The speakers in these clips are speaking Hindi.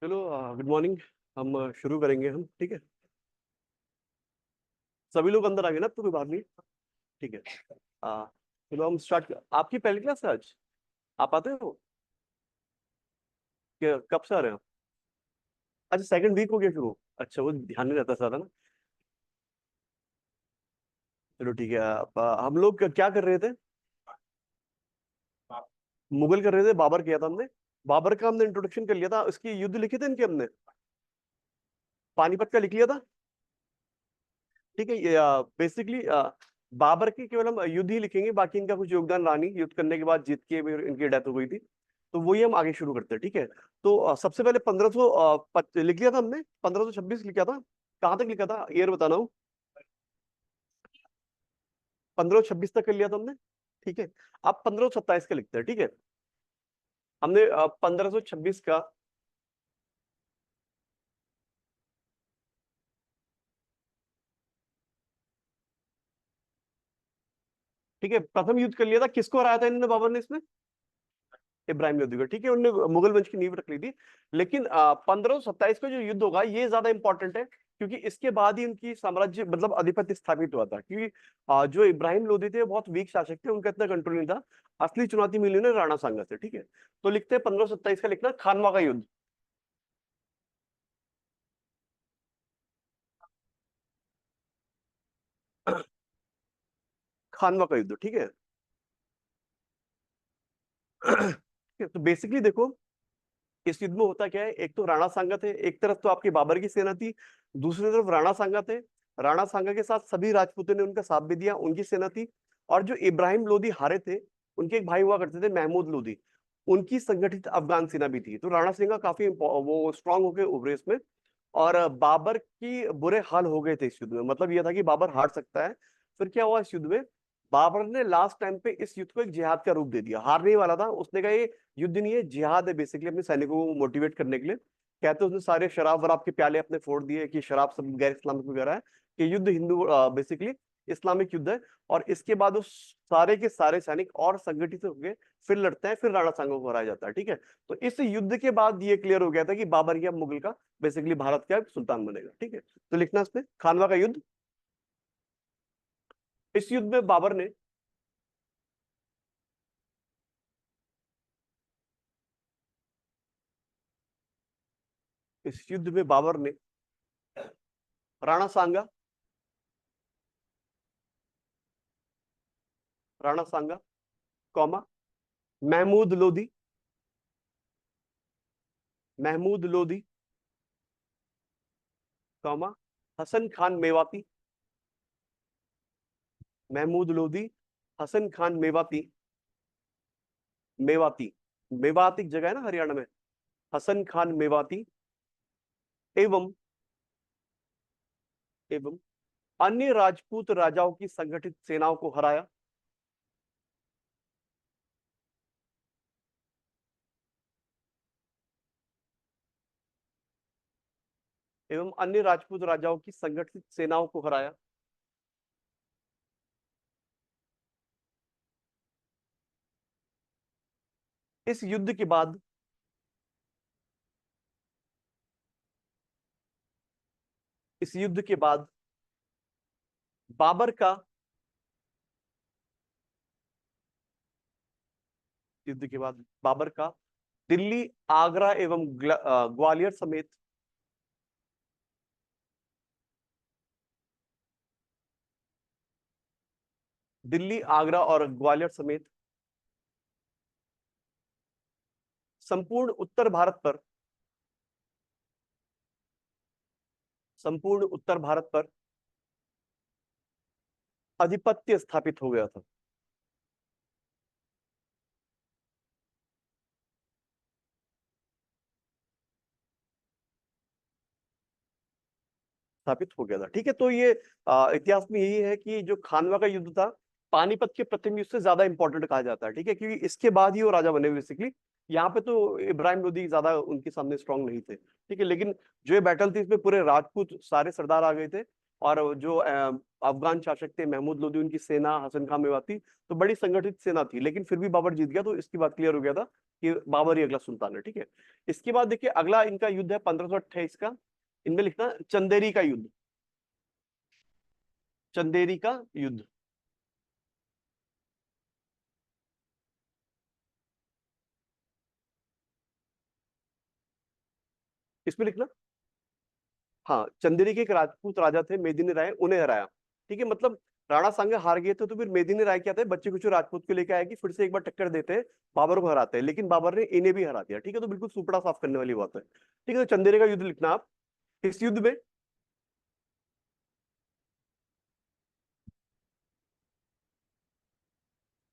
चलो, गुड मॉर्निंग। हम शुरू करेंगे हम, ठीक है। सभी लोग अंदर आ गए ना, तो कोई बात नहीं। ठीक है। चलो हम स्टार्ट। आपकी पहली क्लास है आज? आप आते हो कि कब से आ रहे हो? अच्छा, सेकंड वीक हो गया शुरू। अच्छा, वो ध्यान नहीं रहता सारा ना। चलो ठीक है। हम लोग क्या कर रहे थे? मुगल कर रहे थे, बाबर किया था हमने। बाबर का हमने इंट्रोडक्शन कर लिया था, उसकी युद्ध लिखे थे इनके हमने। पानीपत का लिख लिया था। ठीक है। ये बेसिकली बाबर की केवल हम युद्ध ही लिखेंगे, बाकी इनका कुछ योगदान रहा नहीं। युद्ध करने के बाद जीत के भी इनकी डेथ हो गई थी। तो वही हम आगे शुरू करते हैं, ठीक है। तो सबसे पहले 1500 लिख लिया था हमने, 1526 लिखा था। कहाँ तक लिखा था, ईयर बताना हूँ। 1526 तक कर लिया था हमने। ठीक है। अब 1527 का लिखते हैं, ठीक है। हमने 1526 का। ठीक है, प्रथम युद्ध कर लिया था। किसको हराया था इन्होंने, बाबर ने इसमें? इब्राहिम लोधी को, ठीक है। उन्होंने मुगल वंश की नींव रख ली थी। लेकिन 1527 का जो युद्ध होगा ये ज्यादा इंपॉर्टेंट है, क्योंकि इसके बाद ही उनकी साम्राज्य मतलब आधिपत्य स्थापित हुआ था। क्योंकि जो इब्राहिम लोधी थे वो बहुत वीक शासक थे, उनका इतना कंट्रोल नहीं था। असली चुनौती मिली उन्हें राणा सांगा से, ठीक है। तो लिखते हैं 1527 का लिखना, खानवा का युद्ध। खानवा का युद्ध, ठीक है। ठीक है, तो बेसिकली देखो, इस युद्ध में होता क्या है। एक तो राणा सांगा थे, एक तरफ तो आपकी बाबर की सेना थी, दूसरी तरफ राणा सांगा थे। राणा सांगा के साथ सभी राजपूतों ने उनका साथ भी दिया, उनकी सेना थी। और जो इब्राहिम लोदी हारे थे, उनके एक भाई हुआ करते थे महमूद लोदी, उनकी संगठित अफगान सेना भी थी। तो राणा सिंह काफी वो स्ट्रांग होकर उभरे इसमें। और बाबर की बुरे हाल हो गए थे इस युद्ध में, मतलब यह था कि बाबर हार सकता है। फिर क्या हुआ इस युद्ध में, बाबर ने लास्ट टाइम पे इस युद्ध को एक जिहाद का रूप दे दिया। हारने ही वाला था, उसने कहा ये युद्ध नहीं है, जिहाद है बेसिकली, अपने सैनिकों को मोटिवेट करने के लिए। कहते हैं उसने सारे शराब वराब के प्याले अपने फोड़ दिए कि शराब सब गैर इस्लामिक वगैरह है, कि युद्ध हिंदू बेसिकली इस्लामिक युद्ध है। और इसके बाद वो सारे के सारे सैनिक और संगठित होकर फिर लड़ते हैं, फिर राणा सांगा को हराया जाता है, ठीक है। तो इस युद्ध के बाद ये क्लियर हो गया था कि बाबर या मुगल का बेसिकली भारत का सुल्तान बनेगा, ठीक है। तो लिखना इसमें खानवा का युद्ध। इस युद्ध में बाबर ने, इस युद्ध में बाबर ने राणा सांगा, राणा सांगा कौमा, महमूद लोधी, महमूद लोधी कौमा, हसन खान मेवाती, महमूद लोधी, हसन खान मेवाती, मेवाती, मेवात एक जगह है ना हरियाणा में। हसन खान मेवाती एवं एवं अन्य राजपूत राजाओं की संगठित सेनाओं को हराया। एवं अन्य राजपूत राजाओं की संगठित सेनाओं को हराया। इस युद्ध के बाद, इस युद्ध के बाद बाबर का, युद्ध के बाद बाबर का दिल्ली, आगरा एवं ग्वालियर समेत, दिल्ली, आगरा और ग्वालियर समेत संपूर्ण उत्तर भारत पर, संपूर्ण उत्तर भारत पर आधिपत्य स्थापित हो गया था। स्थापित हो गया था, ठीक है। तो ये इतिहास में यही है कि जो खानवा का युद्ध था, पानीपत के प्रथम युद्ध से ज्यादा इंपॉर्टेंट कहा जाता है, ठीक है, क्योंकि इसके बाद ही वो राजा बने बेसिकली। यहाँ पे तो इब्राहिम लोदी ज्यादा उनके सामने स्ट्रांग नहीं थे, ठीक है। लेकिन जो ये बैटल थी, इसमें पूरे राजपूत सारे सरदार आ गए थे। और जो अफगान शासक थे महमूद लोदी, उनकी सेना हसन खां मेवाती, तो बड़ी संगठित सेना थी, लेकिन फिर भी बाबर जीत गया। तो इसकी बात क्लियर हो गया था कि बाबर ही अगला सुल्तान है। ठीक है, इसके बाद देखिए अगला इनका युद्ध है 1528 का। इनमें लिखना चंदेरी का युद्ध, चंदेरी का युद्ध। इसमें लिखना, हाँ, चंदेरी के एक राजपूत राजा थे मेदिनी राय, उन्हें हराया। ठीक है, मतलब राणा सांगा हार गए थे, तो फिर मेदिनी राय क्या थे, बच्चे कुछ राजपूत को लेकर आए कि फिर से एक बार टक्कर देते हैं, बाबर को हराते हैं, लेकिन बाबर ने इन्हें भी हरा दिया। ठीक है, तो बिल्कुल सुपड़ा साफ करने वाली बात है। ठीक है, तो चंदेरी का युद्ध लिखना आप। इस युद्ध में,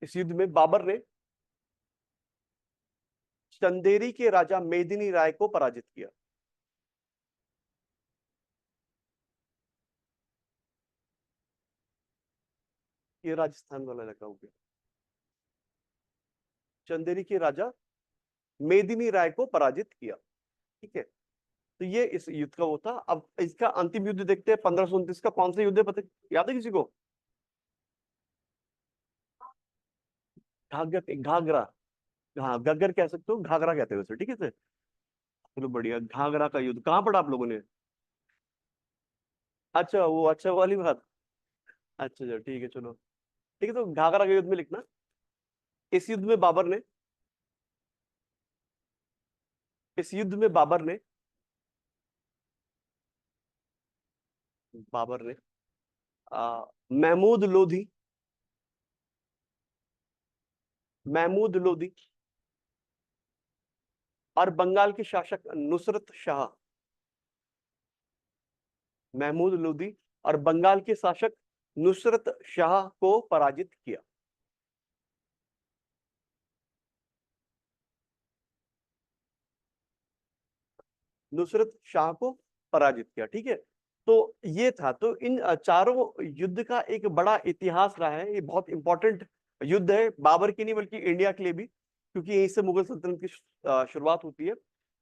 इस युद्ध में बाबर ने चंदेरी के राजा मेदिनी राय को पराजित किया। ये राजस्थान वाला इलाका हो गया। चंदेरी के राजा मेदिनी राय को पराजित किया। ठीक है, तो ये इस युद्ध का वो था। अब इसका अंतिम युद्ध देखते हैं 1529 का। कौन सा युद्ध है पता, याद है किसी को? घाघर, घाघरा, हाँ गग्गर कह सकते हो, घाघरा कहते हैं उसे। ठीक है सर, चलो बढ़िया। घाघरा का युद्ध कहाँ पढ़ा आप लोगों ने? अच्छा, वो अच्छा वाली बात। अच्छा अच्छा, ठीक है चलो। ठीक है, तो घाघरा के युद्ध में लिखना, इस युद्ध में बाबर ने, इस युद्ध में बाबर ने, बाबर ने महमूद लोधी, महमूद लोधी और बंगाल के शासक नुसरत शाह, महमूद लोधी और बंगाल के शासक नुसरत शाह को पराजित किया। नुसरत शाह को पराजित किया। ठीक है, तो ये था। तो इन चारों युद्ध का एक बड़ा इतिहास रहा है। ये बहुत इंपॉर्टेंट युद्ध है, बाबर की नहीं बल्कि इंडिया के लिए भी, क्योंकि यहीं से मुगल सल्तनत की शुरुआत होती है।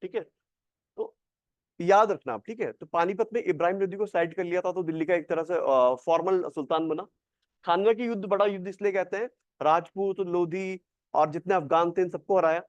ठीक है, तो याद रखना आप। ठीक है, तो पानीपत में इब्राहिम लोदी को साइड कर लिया था, तो दिल्ली का एक तरह से फॉर्मल सुल्तान बना। खानवा की युद्ध बड़ा युद्ध इसलिए कहते हैं, राजपूत लोधी और जितने अफगान थे इन सबको हराया।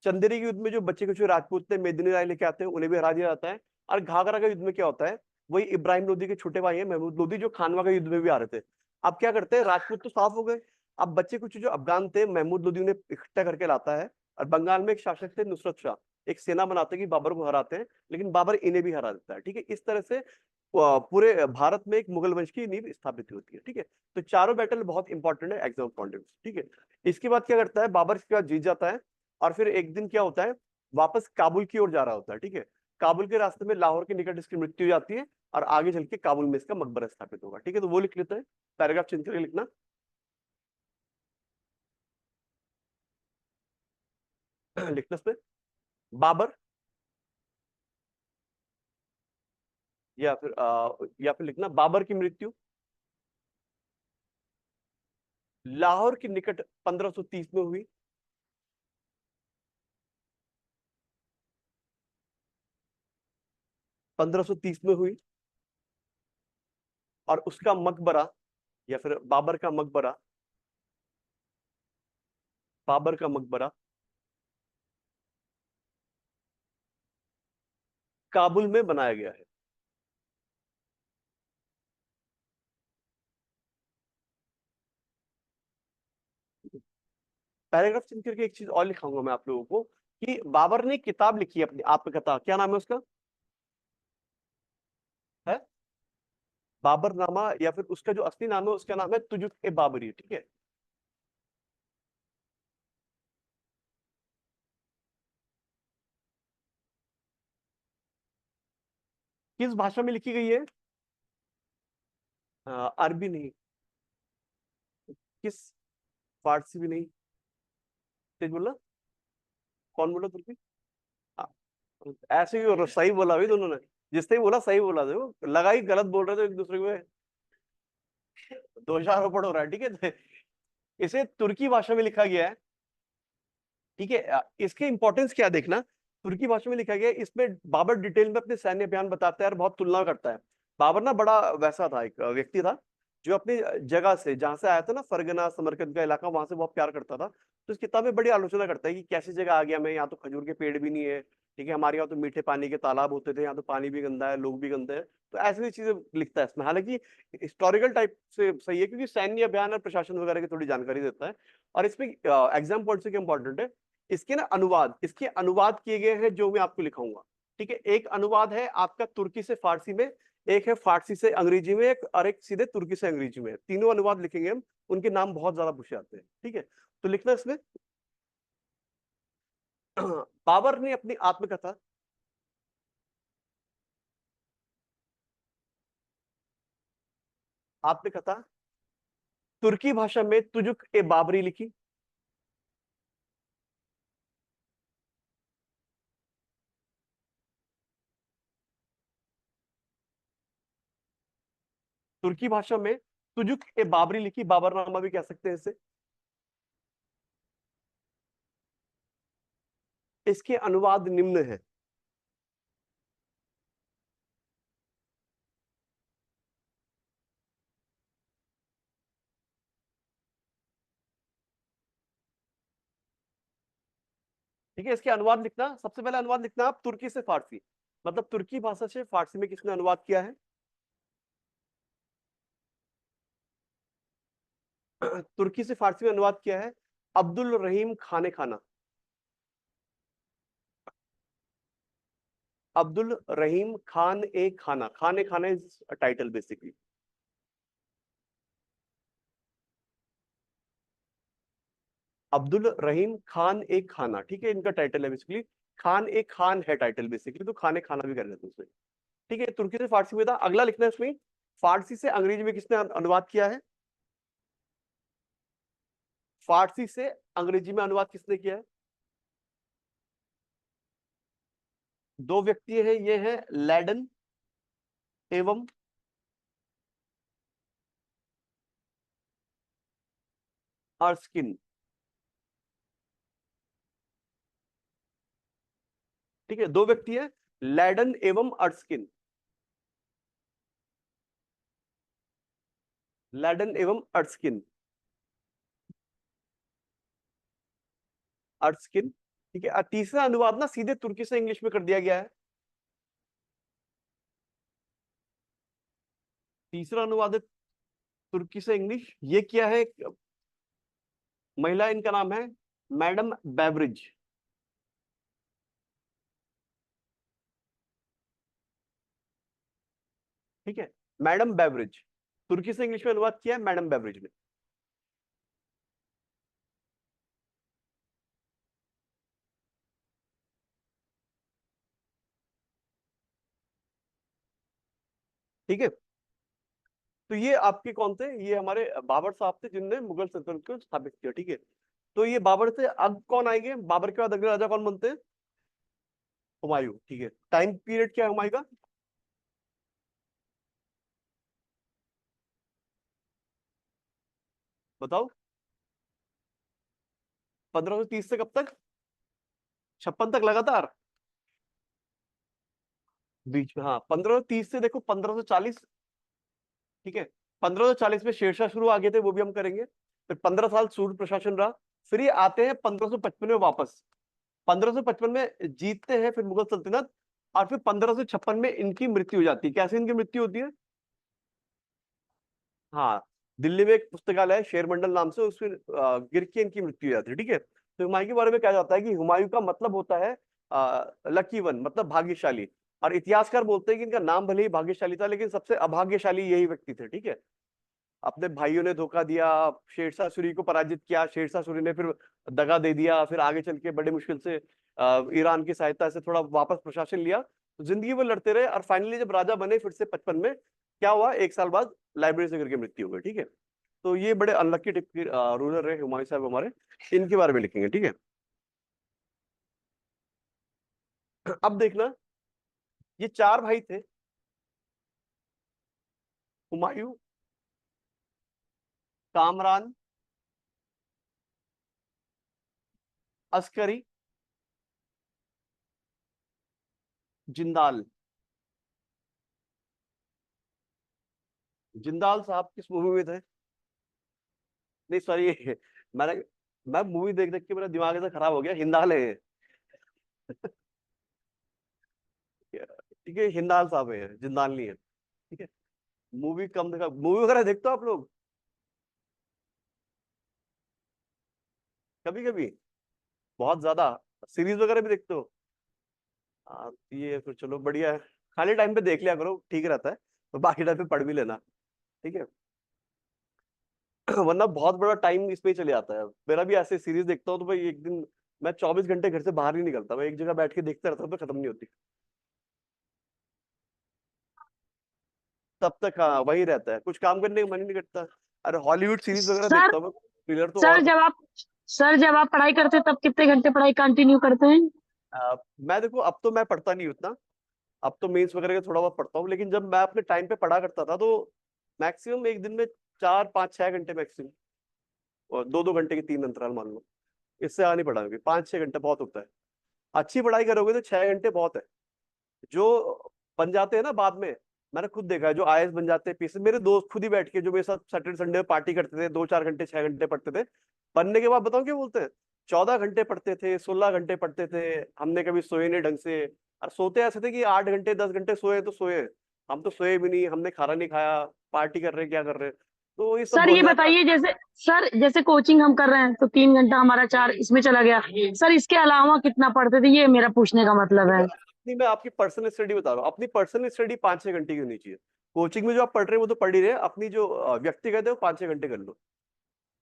चंदेरी के युद्ध में जो बच्चे कुछ राजपूत थे मेदिनी राय लेके आते हैं, उन्हें भी हरा दिया जाता है। और घाघरा का युद्ध में क्या होता है, वही इब्राहिम लोदी के छोटे भाई हैं महमूद लोदी, जो खानवा का युद्ध में भी आ रहे थे। अब क्या करते हैं, राजपूत तो साफ हो गए, अब बच्चे कुछ जो अफगान थे महमूद लोदी उन्हें इकट्ठा करके लाता है। और बंगाल में एक शासक थे नुसरत शाह, एक सेना बनाते हैं कि बाबर को हराते हैं, लेकिन बाबर इन्हें भी हरा देता है। ठीक है, इस तरह से पूरे भारत में एक मुगल वंश की नींव स्थापित होती है। ठीक है, तो चारों बैटल बहुत इंपॉर्टेंट है एग्जाम पॉइंट ऑफ व्यू। ठीक है, इसके बाद क्या करता है, बाबर इसके बाद जीत जाता है, और फिर एक दिन क्या होता है, वापस काबुल की ओर जा रहा होता है। ठीक है, काबुल के रास्ते में लाहौर के निकट इसकी मृत्यु हो जाती है, और आगे चल के काबुल में इसका मकबरा स्थापित होगा। ठीक है, तो वो लिख लेते हैं, पैराग्राफ चेंज करके लिखना। लिखना इसमें बाबर, या फिर लिखना बाबर की मृत्यु लाहौर के निकट 1530 में हुई। 1530 में हुई, और उसका मकबरा, या फिर बाबर का मकबरा, बाबर का मकबरा काबुल में बनाया गया है। पैराग्राफ चेंज करके एक चीज और लिखाऊंगा मैं आप लोगों को, कि बाबर ने किताब लिखी है अपनी आपकथा, क्या नाम है उसका? है बाबरनामा, या फिर उसका जो असली नाम है उसका नाम है तुजुक ए बाबरी। ठीक है, किस भाषा में लिखी गई है? अरबी नहीं, किस, फारसी भी नहीं, तेज बोलना, कौन बोला तुर्की? हाँ, ऐसे ही सही बोला भाई दोनों ने, जिसने ही बोला सही बोला, देखो लगा ही गलत बोल रहे थे एक दूसरे को, दोषारोपण हो रहा है। ठीक है, तो इसे तुर्की भाषा में लिखा गया है। ठीक है, इसके इंपॉर्टेंस क्या देखना, तुर्की भाषा में लिखा गया है। इसमें बाबर डिटेल में अपने सैन्य अभियान बताता है और बहुत तुलना करता है। बाबर ना बड़ा वैसा था, एक व्यक्ति था जो अपनी जगह से, जहां से आया था ना, फरगना समरकंद का इलाका, वहां से बहुत प्यार करता था। तो इस किताब में बड़ी आलोचना करता है कि कैसी जगह आ गया मैं, यहाँ तो खजूर के पेड़ भी नहीं है, ठीक है, हमारे यहाँ तो मीठे पानी के तालाब होते थे, यहाँ तो पानी भी गंदा है, लोग भी गंदे हैं। तो ऐसी ऐसी चीजें लिखता है इसमें, हालांकि हिस्टोरिकल टाइप से सही है, क्योंकि सैन्य अभियान और प्रशासन वगैरह की थोड़ी जानकारी देता है। और इसमें एग्जाम पॉइंट से क्या इंपॉर्टेंट है, इसके ना अनुवाद, इसके अनुवाद किए गए हैं जो मैं आपको लिखाऊंगा। ठीक है, एक अनुवाद है आपका तुर्की से फारसी में, एक है फारसी से अंग्रेजी में, एक और एक सीधे तुर्की से अंग्रेजी में, तीनों अनुवाद लिखेंगे हम। उनके नाम बहुत ज्यादा पूछे जाते हैं, ठीक है। तो लिखना इसमें बाबर ने अपनी आत्मकथा, आत्मकथा तुर्की भाषा में तुजुक ए बाबरी लिखी। तुर्की भाषा में तुजुक ए बाबरी लिखी, बाबरनामा भी कह सकते हैं इसे। इसके अनुवाद निम्न है। ठीक है, इसके अनुवाद लिखना, सबसे पहले अनुवाद लिखना आप तुर्की से फारसी, मतलब तुर्की भाषा से फारसी में किसने अनुवाद किया है। तुर्की से फारसी में अनुवाद किया है अब्दुल रहीम खाने खाना। अब्दुल रहीम खान ए खाना, खान ए खाना इज टाइटल बेसिकली। अब्दुल रहीम खान ए खाना, ठीक है, इनका टाइटल है बेसिकली। खान ए खान है टाइटल बेसिकली, तो खाने खाना भी कर लेते हैं उसमें। ठीक है, तुर्की से फारसी में था, अगला लिखना है इसमें, फारसी से अंग्रेजी में किसने अनुवाद किया है। फारसी से अंग्रेजी में अनुवाद किसने किया है। दो व्यक्ति हैं, ये हैं लैडन एवं अर्स्किन। ठीक है, दो व्यक्ति हैं, लैडन एवं अर्स्किन, लैडन एवं अर्स्किन, अर्स्किन। ठीक है, और तीसरा अनुवाद ना सीधे तुर्की से इंग्लिश में कर दिया गया है। तीसरा अनुवाद है तुर्की से इंग्लिश, ये किया है एक महिला, इनका नाम है मैडम बेवरिज। ठीक है, मैडम बेवरिज, तुर्की से इंग्लिश में अनुवाद किया है मैडम बेवरिज ने। ठीक है, तो ये आपके कौन थे, ये हमारे बाबर साहब थे जिनने मुगल सल्तनत को स्थापित किया। ठीक है, तो ये बाबर से अब कौन आएंगे, बाबर के बाद अगले राजा कौन बनते हैं, हुमायूं। ठीक है, टाइम पीरियड क्या है हुमायूं का, बताओ। 1530 से कब तक, 56 तक लगातार, बीच में, हाँ 1530 से देखो 1540। ठीक है, 1540 में शेरशाह शुरू आ गए थे, वो भी हम करेंगे। फिर 15 साल सूर्य प्रशासन रहा। फिर ये आते हैं 1555 में वापस। 1555 में जीतते हैं फिर मुगल सल्तनत, और फिर 1556 में इनकी मृत्यु हो जाती है। कैसे इनकी मृत्यु होती है, हाँ, दिल्ली में एक पुस्तकालय है शेरमंडल नाम से, उसमें गिर के इनकी मृत्यु हो जाती है। ठीक है, तो हुमायूं के बारे में कहा जाता है कि हुमायूं का मतलब होता है लकी वन, मतलब भाग्यशाली। और इतिहासकार बोलते हैं कि इनका नाम भले ही भाग्यशाली था, लेकिन सबसे अभाग्यशाली यही व्यक्ति थे। ठीक है, अपने भाइयों ने धोखा दिया, शेरशाह सूरी को पराजित किया, शेरशाह सूरी ने फिर दगा दे दिया, फिर आगे चल के बड़े मुश्किल से ईरान की सहायता से थोड़ा वापस प्रशासन लिया, तो जिंदगी वो लड़ते रहे, और फाइनली जब राजा बने फिर से 55 में, क्या हुआ, एक साल बाद लाइब्रेरी से करके मृत्यु हो गई। ठीक है, तो ये बड़े अनलक्की टिप के रूलर रहे हुमायूं साहब हमारे, इनके बारे में लिखेंगे। ठीक है, अब देखना, ये चार भाई थे, हुमायूं, कामरान, अस्करी, जिंदाल। जिंदाल साहब किस मूवी में थे? नहीं सॉरी मैंने मैं मूवी देख देख के मेरा दिमाग ऐसा खराब हो गया, हिंदाल है। ठीक है, हिंदाल साहब है, जिंदाल नहीं है। ठीक है। मूवी कम देखा, मूवी वगैरह देखते हो आप लोग? कभी कभी, बहुत ज्यादा? सीरीज वगैरह भी देखते हो? ये फिर चलो बढ़िया है। खाली टाइम पे देख लिया करो, ठीक रहता है। तो बाकी टाइम पे पढ़ भी लेना। ठीक है। वरना बहुत बड़ा टाइम इसमें ही चले जाता है। मेरा भी ऐसे सीरीज देखता हूँ तो भाई एक दिन मैं 24 घंटे घर से बाहर नहीं निकलता, मैं एक जगह बैठ के देखता रहता हूँ तो खत्म नहीं होती। तब तक हाँ वही रहता है, कुछ काम करने का मन ही नहीं करता। अरे हॉलीवुड सीरीज वगैरह सर देखता हूँ मैं, थ्रिलर तो सर और। जब आप सर जब आप पढ़ाई करते हैं तब कितने घंटे पढ़ाई कंटिन्यू करते हैं? मैं देखो अब तो मैं पढ़ता नहीं उतना। अब तो मेंस वगैरह का थोड़ा बहुत पढ़ता हूँ, लेकिन जब मैं अपने टाइम पे पढ़ा करता था तो मैक्सिमम एक दिन में 4 5 6 घंटे मैक्सिमम। और 2 2 घंटे के 3 अंतराल मान लो। इससे आगे नहीं पढ़ाऊंगी, 5 6 घंटे बहुत होता है। अच्छी पढ़ाई करोगे तो 6 घंटे बहुत है। जो बन जाते हैं ना बाद में, मैंने खुद देखा है जो आईएएस बन जाते हैं पीसी, मेरे दोस्त खुद ही बैठ के जो मेरे साथ सैटरडे संडे में पार्टी करते थे, 2 4 घंटे 6 घंटे पढ़ते थे। बनने के बाद बताओ क्या बोलते हैं, 14 घंटे पढ़ते थे, 16 घंटे पढ़ते थे, हमने कभी सोए नहीं ढंग से। और सोते ऐसे थे कि 8 घंटे 10 घंटे सोए तो सोए। हम तो सोए भी नहीं, हमने खाना नहीं खाया, पार्टी कर रहे हैं, क्या कर रहे हैं। तो ये सब सर बहुत ये ज्यादा। बताइए, जैसे कोचिंग हम कर रहे हैं तो 3 घंटा हमारा चार इसमें चला गया। सर इसके अलावा कितना पढ़ते थे, ये मेरा पूछने का मतलब नहीं, है। मैं आपकी पर्सनल स्टडी बता रहा हूँ, अपनी पर्सनल स्टडी 5 6 घंटे की होनी चाहिए। कोचिंग में जो आप पढ़ रहे हैं वो तो पढ़ ही रहे हैं, अपनी जो व्यक्तिगत है वो 5 6 घंटे कर लो।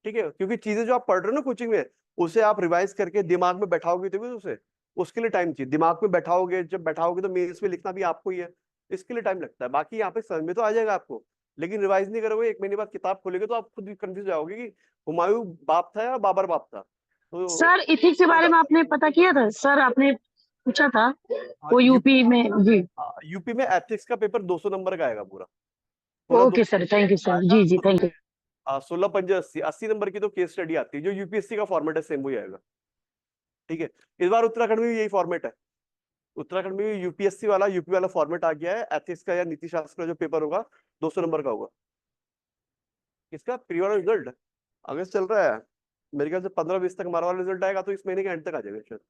ठीक है, क्योंकि चीजें जो आप पढ़ रहे हो ना कोचिंग में, उसे आप रिवाइज करके दिमाग में बैठाओगे तभी तो उसे, उसके लिए टाइम चाहिए। दिमाग में बैठाओगे, जब बैठाओगे तो मेंस में लिखना भी आपको ही है। इसके लिए टाइम लगता है, बाकी यहाँ पे समझ में तो आ जाएगा आपको। लेकिन रिवाइज नहीं करोगे, 1 महीने बाद किताब खोलोगे तो आप खुद भी कंफ्यूज जाओगे कि हुमायूं बाप था या बाबर बाप था। तो सर इथिक्स के हो बारे में जाता आपने पता किया था? सर आपने पूछा था है। वो यूपी में जी। यूपी में एथिक्स का पेपर 200 नंबर का आएगा पूरा। पूरा okay 200 sir, thank you sir, आएगा जी जी थैंक उसमें। यू। 16 5 80 80 नंबर की तो केस स्टडी आती है, जो यूपीएससी का फॉर्मेट है सेम वही आएगा। ठीक है। इस बार उत्तराखंड में भी यही फॉर्मेट है। उत्तराखंड में भी यूपीएससी वाला यूपी वाला फॉर्मेट आ गया है, एथिक्स का या नीति शास्त्र का जो पेपर होगा 200 नंबर का होगा। इसका प्री वाला रिजल्ट अगस्त चल रहा है। मेरे ख्याल से 15 20 तक हमारा वाला रिजल्ट आएगा, तो इस महीने के एंड तक आ जाएगा शायद।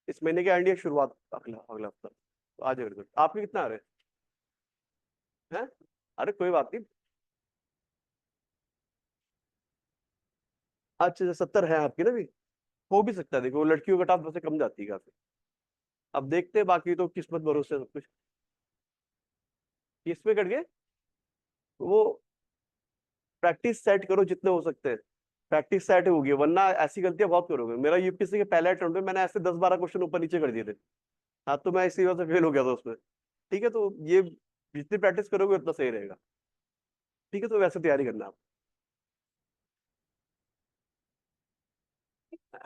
इस महीने के एंड या शुरुआत अगला अगला हफ्ता तो आ जाएगा रिजल्ट। आपके कितना आ रहे हैं? अरे कोई बात नहीं। अच्छा 70 है आपकी ना भी। हो भी सकता है, देखो लड़कियों का कट ऑफ वैसे कम जाती है काफी। अब देखते हैं, बाकी तो किस्मत भरोसे सब कुछ। किस पे कट गए? वो प्रैक्टिस सेट करो जितने हो सकते हैं। प्रैक्टिस सेट होगी, वरना ऐसी गलतियां बहुत करोगे। मेरा यूपीएससी के पहले अटेम्प्ट में मैंने ऐसे 10 12 क्वेश्चन ऊपर नीचे कर दिए थे। हाँ तो मैं इसी वजह से फेल हो गया था उसमें। ठीक है, तो ये जितनी प्रैक्टिस करोगे उतना सही रहेगा। ठीक है, तो वैसे तैयारी करना आप।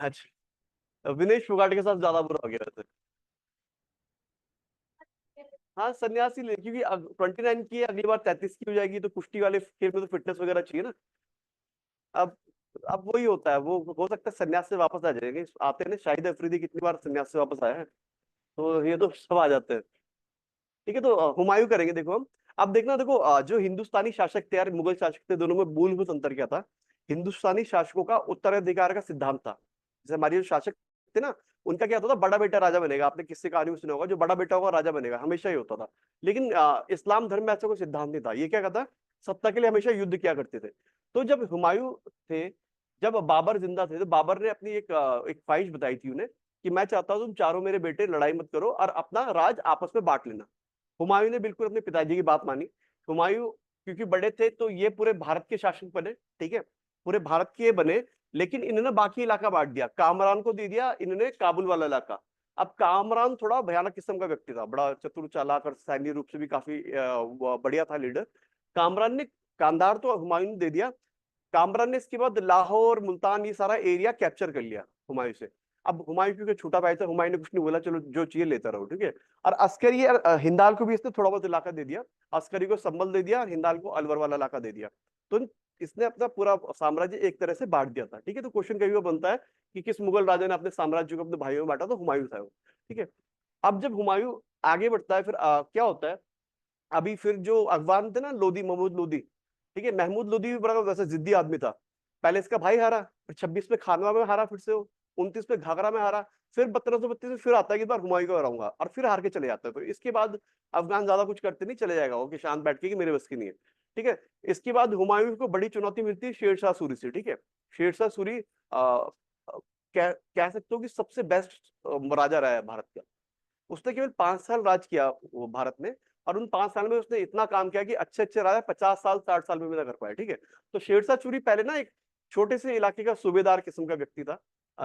अच्छा, विनेश फोगाट के साथ ज्यादा बुरा हो गया वैसे। हाँ सन्यासी ले, क्योंकि 29 की है, अगली बार 33 की हो जाएगी, तो कुश्ती वाले खेल में तो फिटनेस वगैरह चाहिए ना। अब अब वही होता है, वो हो सकता है सन्यास से वापस आ जाएंगे, आते हैं ना, शाहिद अफरीदी कितनी बार सन्यास से वापस आया है। तो ये तो सब आ जाते हैं। ठीक है, तो हुमायूं करेंगे देखो हम। अब देखना, देखो जो हिंदुस्तानी शासक थे यार, मुगल शासक थे, दोनों में मूलभूत अंतर क्या था? हिंदुस्तानी शासकों का उत्तराधिकार का सिद्धांत था। जैसे हमारे जो शासक थे ना, उनका क्या होता था, बड़ा बेटा राजा बनेगा। आपने किससे कहानी में सुना होगा, जो बड़ा बेटा होगा राजा बनेगा, हमेशा ही होता था। लेकिन इस्लाम धर्म में ऐसा कोई सिद्धांत नहीं था। ये क्या कहता, सत्ता के लिए हमेशा युद्ध किया करते थे। तो जब हुमायूं थे, जब बाबर जिंदा थे, तो बाबर ने अपनी एक ख्वाहिश बताई थी उन्हें कि मैं चाहता हूं तुम चारों मेरे बेटे लड़ाई मत करो और अपना राज आपस में बांट लेना। हुमायूं ने बिल्कुल अपने पिताजी की बात मानी। हुमायूं क्योंकि बड़े थे तो ये पूरे भारत के शासक बने। ठीक है, पूरे भारत के बने। लेकिन इन्होंने बाकी इलाका बांट दिया, कामरान को दे दिया इन्होंने काबुल वाला इलाका। अब कामरान थोड़ा भयानक किस्म का व्यक्ति था, बड़ा चतुर चालाक और सैन्य रूप से भी काफी वो बढ़िया था लीडर। कामरान ने कांधार तो हुमायूं ने दे दिया। कामरान ने इसके बाद लाहौर मुल्तान ये सारा एरिया कैप्चर कर लिया हुमायूं से। अब हुमायूं क्योंकि छोटा भाई था, हुमायूं ने कुछ नहीं बोला, चलो जो चाहिए लेता रहो। ठीक है। और अस्करी और हिंदाल को भी इसने थोड़ा बहुत इलाका दे दिया। अस्करी को संभल दे दिया और हिंदाल को अलवर वाला इलाका दे दिया। तो इसने अपना पूरा साम्राज्य एक तरह से बांट दिया था। ठीक है, तो क्वेश्चन कभी वो बनता है कि किस मुगल राजा ने अपने साम्राज्य को अपने भाइयों में बांटा, तो हुमायूं था वो। ठीक है। अब जब हुमायूं आगे बढ़ता है, फिर क्या होता है, अभी फिर जो अफगान थे ना, लोदी, महमूद लोदी, ठीक है, महमूद लोदी भी बड़ा वैसे जिद्दी आदमी था। पहले इसका भाई हारा, फिर 26 में खानवा में हारा, फिर से 29 में घाघरा में हारा, फिर 1732 में फिर आता है कि इस बार हुमायूं को हराऊंगा, और फिर हार के चले जाता है। तो इसके बाद अफगान ज्यादा कुछ करते नहीं, चले जाएगा वो कि शांत बैठ के कि मेरे बस की नहीं है। ठीक है, इसके बाद हुमायूं को बड़ी चुनौती मिलती है शेर शाह सूरी से। ठीक है, शेर शाह सूरी कह सकते हो कि सबसे बेस्ट राजा रहा है भारत का। उसने केवल 5 साल राज किया वो भारत में, और उन 5 साल में उसने इतना काम किया कि अच्छे अच्छे राजा 50 साल 60 साल में भी ना कर पाए। ठीक है, तो शेरशाह सूरी पहले ना एक छोटे से इलाके का सूबेदार किस्म का व्यक्ति था,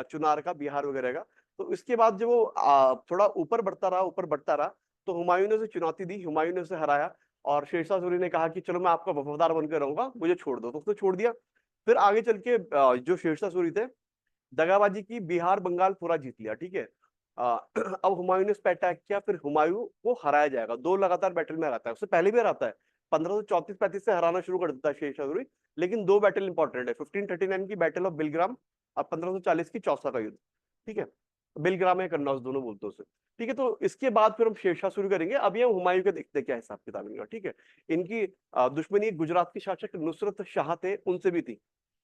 चुनार का, बिहार वगैरह का। तो इसके बाद जब वो थोड़ा ऊपर बढ़ता रहा, ऊपर बढ़ता रहा, तो हुमायूं ने उसे चुनौती दी, हुमायूं ने उसे हराया, और शेरशाह सूरी ने कहा कि चलो मैं आपका वफादार बनकर रहूंगा, मुझे छोड़ दो, तो उसने छोड़ दिया। फिर आगे चल के जो शेरशाह सूरी थे, दगाबाजी की, बिहार बंगाल पूरा जीत लिया। ठीक है, अब हुमायूं ने उस पर अटैक किया, फिर हुमायूं को हराया जाएगा, 2 लगातार बैटल में हराता है, उससे पहले भी हराता है, 1534-35 से हराना शुरू कर देता है शेर शाह सूरी। लेकिन 2 बैटल इंपॉर्टेंट है, 1539 की बैटल ऑफ बिलग्राम और 1540 की चौसा का युद्ध। ठीक है, बिलग्राम है, कन्नौज दोनों बोलते हैं उसे। ठीक है, तो इसके बाद फिर हम शेरशाह शुरू करेंगे। अब ये हुमायूं के देखते हैं क्या हिसाब किताब इनका। ठीक है, इनकी दुश्मनी गुजरात के शासक नुसरत शाह थे, उनसे भी थी।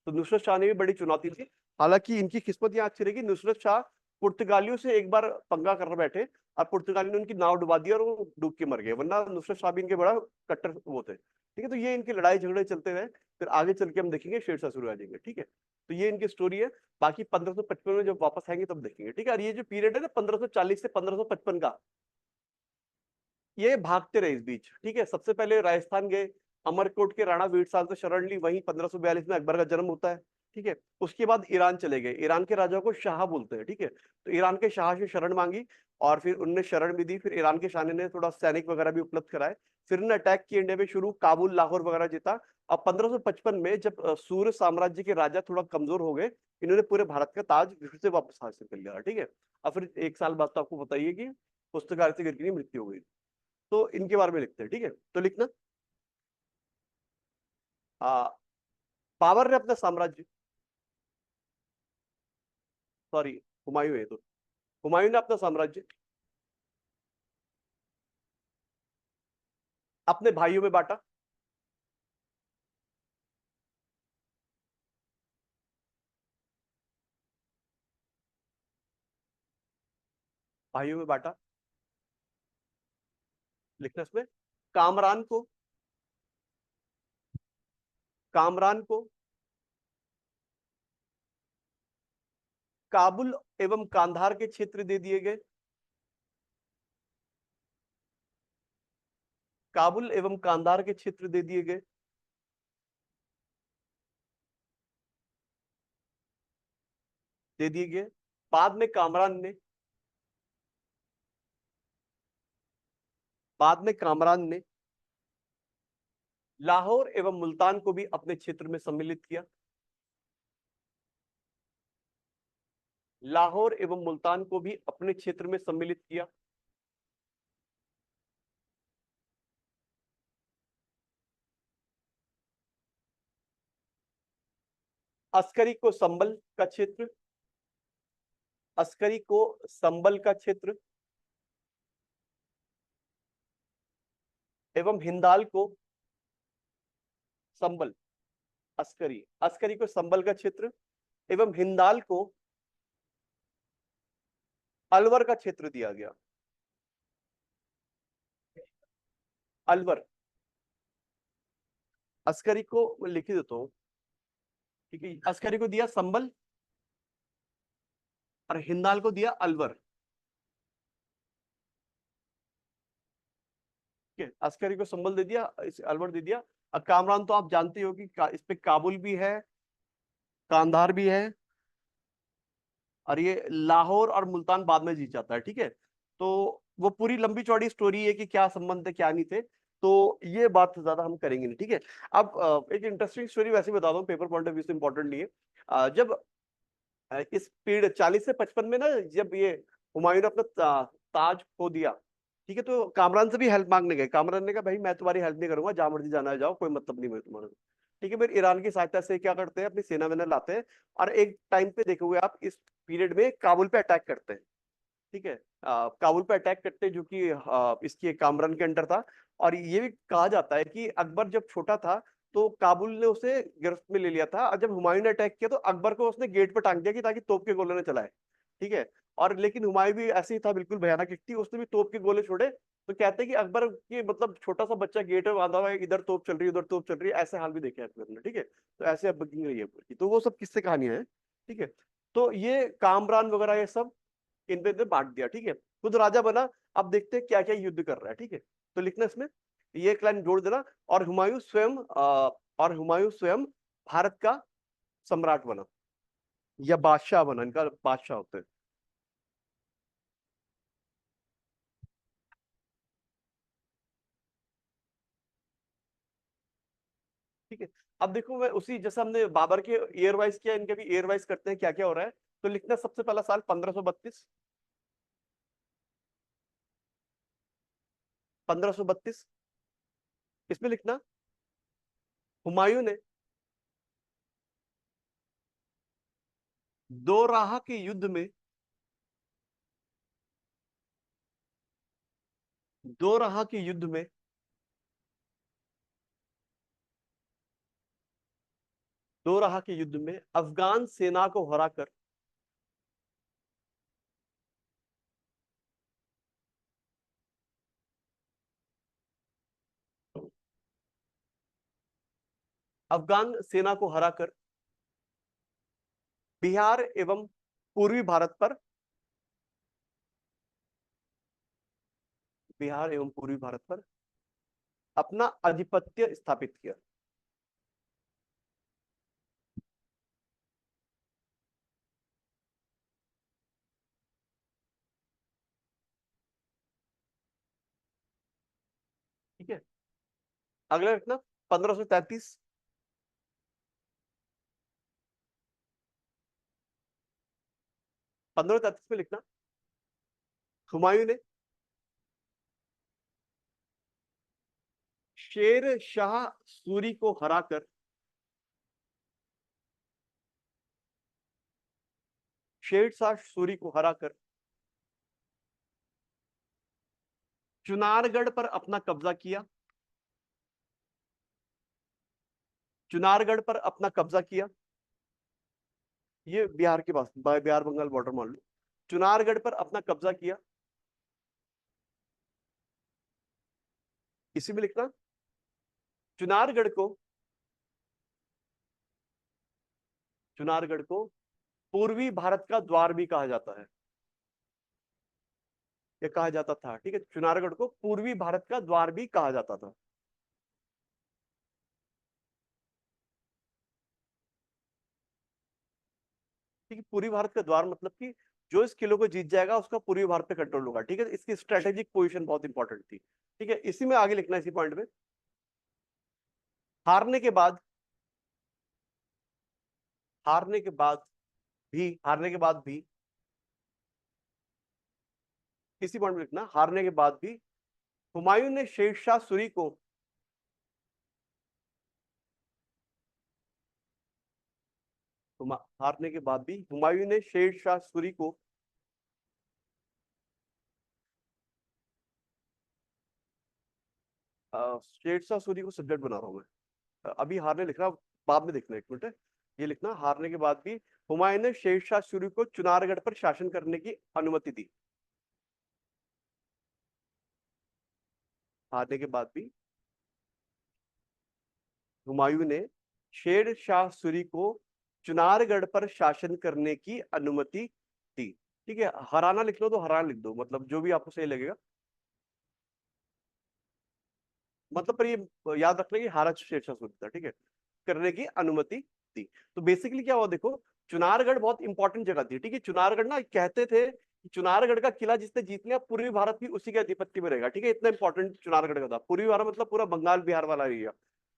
तो नुसरत शाह ने भी बड़ी चुनौती थी। हालांकि इनकी किस्मत यहाँ अच्छी रहेगी, नुसरत शाह पुर्तगालियों से एक बार पंगा कर बैठे, और पुर्तगाली ने उनकी नाव डुबा दी और वो डूब के मर गए, वरना नुसरत शाह भी इनके बड़ा कट्टर वो थे। ठीक है, तो ये इनकी लड़ाई झगड़े चलते रहे, फिर आगे चल के हम देखेंगे शेरशाह शुरू आ जाएंगे। ठीक है, तो ये इनकी स्टोरी है। बाकी 1555 में जब वापस आएंगे तब देखेंगे। ठीक है, और ये जो पीरियड है ना 1540 से 1555 का, ये भागते रहे इस बीच। ठीक है, सबसे पहले राजस्थान गए, अमरकोट के राणा वीरसाल से शरण ली, वहीं 1542 में अकबर का जन्म होता है। ठीक है, उसके बाद ईरान चले गए, ईरान के राजा को शाह बोलते हैं। ठीक है, तो ईरान के शाह से शरण मांगी, और फिर उनने शरण भी दी, फिर ईरान के शाह ने थोड़ा सैनिक वगैरह भी उपलब्ध कराए, फिर उन्होंने अटैक किए इंडिया में, शुरू काबुल लाहौर वगैरह जीता। अब 1555 में जब सूर्य साम्राज्य के राजा थोड़ा कमजोर हो गए, इन्होंने पूरे भारत का ताज फिर से वापस हासिल कर लिया। ठीक है, अब फिर 1 साल बाद तो आपको बताइए कि पुस्तकालय से गिर की मृत्यु हो गई। तो इनके बारे में लिखते हैं। ठीक है, तो लिखना, आ, बाबर ने अपना साम्राज्य, सॉरी, हुमायूं है, तो हुमायूं ने अपना साम्राज्य अपने भाइयों में बांटा। भाइयों में बांटा, लिखना इसमें, कामरान को, कामरान को काबुल एवं कांधार के क्षेत्र दे दिए गए, काबुल एवं कांधार के क्षेत्र दे दिए गए, दे दिए गए। बाद में कामरान ने, बाद में कामरान ने लाहौर एवं मुल्तान को भी अपने क्षेत्र में सम्मिलित किया, लाहौर एवं मुल्तान को भी अपने क्षेत्र में सम्मिलित किया। अस्करी को संबल का क्षेत्र, अस्करी को संबल का क्षेत्र, एवं हिंदाल को संबल, अस्करी, अस्करी को संबल का क्षेत्र, एवं हिंदाल को अलवर का क्षेत्र दिया गया। अलवर, अस्करी को मैं लिख ही देता हूं। ठीक है, अस्करी को दिया संबल और हिंदाल को दिया अलवर। ठीक है, अस्करी को संबल दे दिया, अलवर दे दिया। अब कामरान तो आप जानते हो कि इस पे काबुल भी है, कांधार भी है, और ये लाहौर और मुल्तान बाद में जीत जाता है। ठीक है, तो वो पूरी लंबी चौड़ी स्टोरी है कि क्या संबंध है क्या नहीं थे, तो ये बात ज्यादा हम करेंगे नहीं। ठीक है, अब एक इंटरेस्टिंग स्टोरी वैसे बता दूं, पेपर पॉइंट ऑफ व्यू से इंपॉर्टेंट नहीं है। जब इस पीरियड 40 से 55 में ना, जब ये हुमायूं ने अपना ताज खो दिया, ठीक है, तो कामरान से भी हेल्प मांगने गए। कामरान ने कहा भाई मैं तुम्हारी हेल्प नहीं करूंगा, जहां मर्जी जाना है जाओ, कोई मतलब नहीं मेरे तुम्हारा। ठीक है, फिर ईरान की सहायता से क्या करते हैं, अपनी सेना वेना लाते हैं, और एक टाइम पे देखोगे आप इस पीरियड में काबुल पे अटैक करते हैं। ठीक है, काबुल पे अटैक करते हैं, जो कि इसके कामरान के अंडर था। और ये भी कहा जाता है कि अकबर जब छोटा था तो काबुल ने उसे गिरफ्त में ले लिया था, और जब हुमायूं ने अटैक किया तो अकबर को उसने गेट पर टांग दिया कि ताकि तोप के गोले न चलाए, ठीक है। और लेकिन हुमायूं भी ऐसे ही था, बिल्कुल भयानक थी, उसने भी तोप के गोले छोड़े। तो कहते हैं कि अकबर की मतलब छोटा सा बच्चा गेट में बांधा हुआ है, इधर तोप चल रही है उधर तोप चल रही है, ऐसे हाल भी देखे हैं अकबर ने, ठीक है। तो ऐसे अब बुकिंग रही है अकबर की, तो वो सब किस्से कहानियां हैं, ठीक है। तो ये कामरान वगैरह ये सब इन पे बांट दिया, ठीक है। खुद राजा बना। अब देखते हैं क्या क्या युद्ध कर रहा है, ठीक है। तो लिखना इसमें, ये एक लाइन जोड़ देना। और हुमायूं स्वयं भारत का सम्राट बना, या बादशाह बना, इनका बादशाह होते हैं, ठीक है। अब देखो, मैं उसी जैसे हमने बाबर के ईयर वाइज किया, इनके भी ईयर वाइज करते हैं क्या क्या हो रहा है। तो लिखना सबसे पहला साल 1532, 1532 इसमें लिखना हुमायूं ने दोराहा के युद्ध में, दोराहा के युद्ध में दोराहा के युद्ध में अफगान सेना को हराकर अफगान सेना को हराकर बिहार एवं पूर्वी भारत पर, बिहार एवं पूर्वी भारत पर अपना आधिपत्य स्थापित किया। ठीक है। अगला लिखना 1533, 1533 में लिखना हुमायूं ने शेर शाह सूरी को हराकर, शेर शाह सूरी को हराकर चुनारगढ़ पर अपना कब्जा किया, चुनारगढ़ पर अपना कब्जा किया। ये बिहार के पास, बिहार बंगाल बॉर्डर मान लो। चुनारगढ़ पर अपना कब्जा किया। इसी में लिखना चुनारगढ़ को, चुनारगढ़ को पूर्वी भारत का द्वार भी कहा जाता है, ये कहा जाता था, ठीक है। चुनारगढ़ को पूर्वी भारत का द्वार भी कहा जाता था। ठीक है, पूर्वी भारत का द्वार मतलब कि जो इस किलो को जीत जाएगा उसका पूर्वी भारत पे कंट्रोल होगा, ठीक है। इसकी स्ट्रेटेजिक पोजीशन बहुत इंपॉर्टेंट थी, ठीक है। इसी में आगे लिखना, इसी पॉइंट में, हारने के बाद, हारने के बाद हारने के बाद भी, इसी पॉइंट में लिखना, हारने के बाद भी हुमायूं ने शेरशाह सूरी को, हारने के बाद भी हुमायूं ने शेरशाह सूरी को शेरशाह सूरी को सब्जेक्ट बना रहा हूं मैं, अभी हारने लिख रहा, बाद में देखना, एक मिनट है। ये लिखना, हारने के बाद भी हुमायूं ने शेरशाह सूरी को चुनारगढ़ पर शासन करने की अनुमति दी। हारने के बाद भी हुमायूं ने शेर शाह सूरी को चुनारगढ़ पर शासन करने की अनुमति दी, ठीक है। हराना लिख लो तो हराना लिख दो, मतलब जो भी आपको सही लगेगा, मतलब पर ये याद रखना कि हारा शेर शाह सूरी था, ठीक है, करने की अनुमति दी। तो बेसिकली क्या हुआ देखो, चुनारगढ़ बहुत इंपॉर्टेंट जगह थी, ठीक है। चुनारगढ़ ना कहते थे कि चुनारगढ़ का किला जिसने जीत लिया पूर्वी भारत भी उसी के अधिपत्य में रहेगा, ठीक है। इतना इंपॉर्टेंट चुनारगढ़ का था, पूर्वी भारत मतलब पूरा बंगाल बिहार वाला एरिया,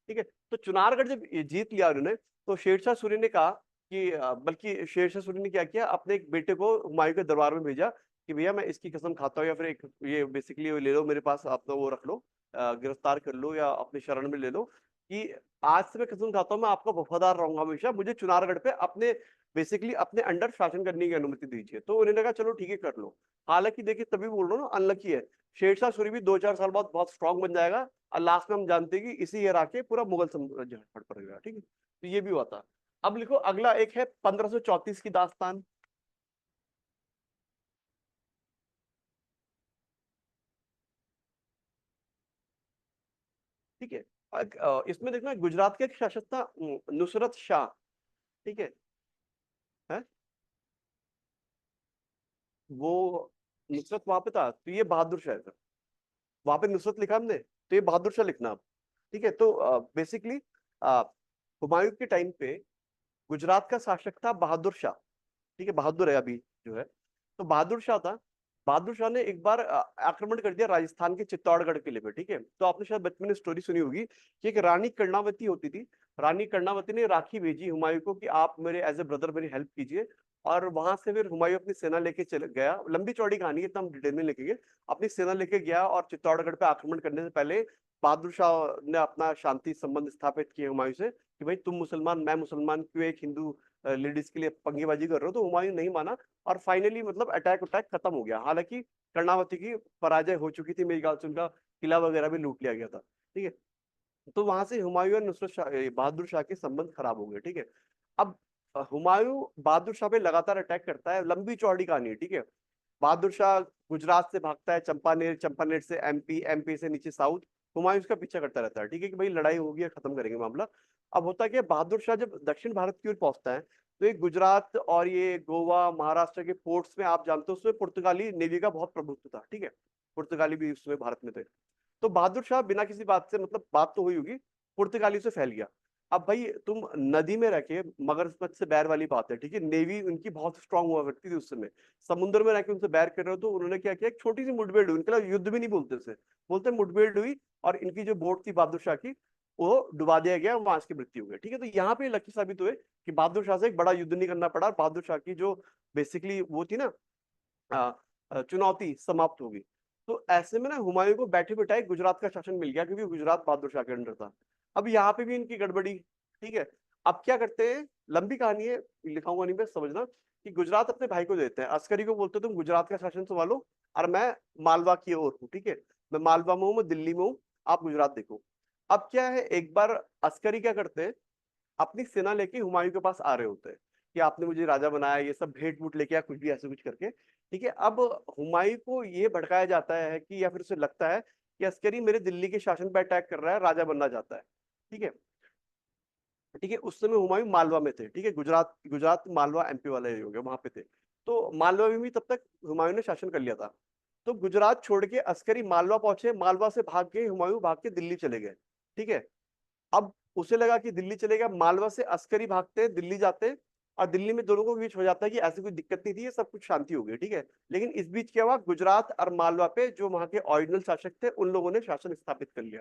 ठीक है। तो चुनारगढ़ जब ये जीत लिया उन्होंने, तो शेरशाह सूरी ने कहा कि बल्कि शेरशाह सूरी ने क्या किया, अपने एक बेटे को हुमायूं के दरबार में भेजा कि भैया मैं इसकी कसम खाता हूँ, या फिर एक ये बेसिकली ले लो मेरे पास, अपना वो रख लो, गिरफ्तार कर लो या अपने शरण में ले लो, कि आज से मैं कसम खाता हूँ मैं आपका वफादार रहूंगा हमेशा, मुझे चुनारगढ़ पे अपने बेसिकली अपने अंडर शासन करने की अनुमति दीजिए। तो उन्होंने कहा चलो ठीक है कर लो। हालांकि देखिए, तभी बोल रहा हूँ ना, अनलकी है, शेरशाह सूरी भी 2-4 साल बाद बहुत स्ट्रांग बन जाएगा और लास्ट में हम जानते हैं कि इसी ईयर आके पूरा मुगल साम्राज्य हट पड़ गया। ठीक है, तो ये भी हुआ था। अब लिखो अगला एक है 1534 की दास्तान। ठीक है, इसमें देखना गुजरात के एक शासक था नुसरत शाह। ठीक है, वो नुसरत वहां पे था, तो ये बहादुर शाह है। वहां पे नुसरत लिखा हमने, तो ये बहादुर शाह लिखना आप। ठीक है, तो बेसिकली हुमायूं के टाइम पे गुजरात का शासक था बहादुर शाह। ठीक है, बहादुर है अभी जो है, तो बहादुर शाह था। बहादुर शाह ने एक बार आक्रमण कर दिया राजस्थान के चित्तौड़गढ़ किले पे। ठीक है, तो आपने शायद बचपन में स्टोरी सुनी होगी कि एक रानी कर्णावती होती थी। रानी कर्णावती ने राखी भेजी हुमायूं को कि आप मेरे एज ए ब्रदर मेरी हेल्प कीजिए। और वहां से फिर हुमायूं अपनी सेना लेके चले गया। लंबी चौड़ी कहानी है, इतना हम डिटेल में लिखेंगे। अपनी सेना लेके गया और चित्तौड़गढ़ पे आक्रमण करने से पहले बहादुर शाह ने अपना शांति संबंध स्थापित किए हुमायूं से कि भाई तुम मुसलमान मैं मुसलमान, क्यों एक हिंदू लेडीज के लिए पंगेबाजी कर रहे हो। तो हुमायूं नहीं माना और फाइनली मतलब अटैक उटैक खत्म हो गया। हालांकि कर्णावती की पराजय हो चुकी थी, मेरी ख्याल से उनका किला वगैरह भी लूट लिया गया था। ठीक है, तो वहां से हुमायूं और नुसरत शाह बहादुर शाह के संबंध खराब हो गए। ठीक है, अब हुमायूं बहादुर शाह पे लगातार अटैक करता है, लंबी चौड़ी कहानी है। ठीक है, बहादुर शाह गुजरात से भागता है चंपानेर, चंपानेर से एमपी, एमपी से नीचे साउथ। हुमायूं उसका पीछा करता रहता है। ठीक है कि भाई लड़ाई होगी, खत्म करेंगे मामला। अब होता है कि बहादुर शाह जब दक्षिण भारत की ओर पहुंचता है, तो ये गुजरात और ये गोवा महाराष्ट्र के पोर्ट्स में आप जानते हो उसमें पुर्तगाली नेवी का बहुत प्रभुत्व था। ठीक है, पुर्तगाली भी उसमें भारत में थे। तो बहादुर शाह बिना किसी बात से, मतलब बात तो हुई होगी, पुर्तगाली से फैल गया। अब भाई तुम नदी में रह के, मगरमच्छ से बैर वाली बात है। ठीक है, नेवी उनकी बहुत स्ट्रांग हुआ करती थी उस समय। समुद्र में रह के उनसे बैर कर रहे हो, तो उन्होंने क्या किया, एक छोटी सी मुठभेड़ हुई। उनके लिए युद्ध भी नहीं बोलते थे, बोलते मुठभेड़ हुई और इनकी जो बोट थी बहादुर शाह की, वो डुबा दिया गया, वहां की मृत्यु हो गई। ठीक है, तो यहाँ पे लकी साबित हुए कि बहादुर शाह से एक बड़ा युद्ध नहीं करना पड़ा। बहादुर शाह की जो बेसिकली वो थी ना चुनौती, समाप्त होगी। तो ऐसे में ना हुमायूं को बैठे बिठाए गुजरात का शासन मिल गया, क्योंकि गुजरात बहादुर शाह के अंडर था। अब यहाँ पे भी इनकी गड़बड़ी। ठीक है, अब क्या करते हैं, लंबी कहानी है, लिखाऊंगा नहीं मैं, समझना कि गुजरात अपने भाई को देते हैं, अस्करी को बोलते तुम गुजरात का शासन संभालो और मैं मालवा की ओर हूँ। ठीक है, मैं मालवा में हूँ, मैं दिल्ली में हूँ, आप गुजरात देखो। अब क्या है, एक बार अस्करी क्या करते हैं, अपनी सेना लेके हुमायूं के पास आ रहे होते हैं कि आपने मुझे राजा बनाया, ये सब भेंट वूट लेके या कुछ भी ऐसे कुछ करके। ठीक है, अब हुमायूं को ये भड़काया जाता है कि, या फिर उसे लगता है कि अस्करी मेरे दिल्ली के शासन पर अटैक कर रहा है, राजा बनना चाहता है। ठीक है, ठीक है, उस समय हुमायूं मालवा में थे। ठीक है, गुजरात गुजरात मालवा एमपी वाला एरिया हो गया, वहां पे थे। तो मालवा में भी तब तक हुमायूं ने शासन कर लिया था। तो गुजरात छोड़ के अस्करी मालवा पहुंचे, मालवा से भाग के हुमायूं भाग के दिल्ली चले गए। ठीक है, अब उसे लगा कि दिल्ली चलेगा, मालवा से अस्करी भागते हैं दिल्ली जाते हैं, और दिल्ली में दोनों को बीच हो जाता है कि ऐसी कोई दिक्कत नहीं थी, ये सब कुछ शांति हो गई। ठीक है, लेकिन इस बीच क्या हुआ, गुजरात और मालवा पे जो वहां के ओरिजिनल शासक थे उन लोगों ने शासन स्थापित कर लिया।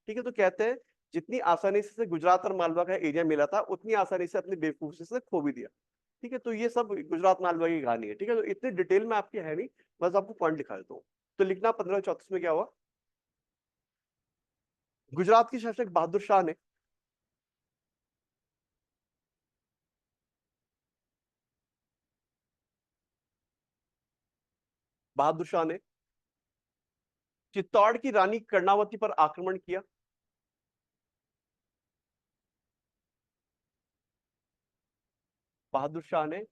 ठीक है, तो कहते हैं जितनी आसानी से गुजरात और मालवा का एरिया मिला था, उतनी आसानी से अपनी बेवकूफी से खो भी दिया। ठीक है, तो ये सब गुजरात मालवा की कहानी है। ठीक है, तो इतनी डिटेल में आपकी है नहीं, बस आपको पॉइंट दिखा देता हूँ। तो लिखना 1534 में क्या हुआ, गुजरात के शासक बहादुर शाह ने, बहादुर शाह ने चित्तौड़ की रानी कर्णावती पर आक्रमण किया। बहादुर शाह ने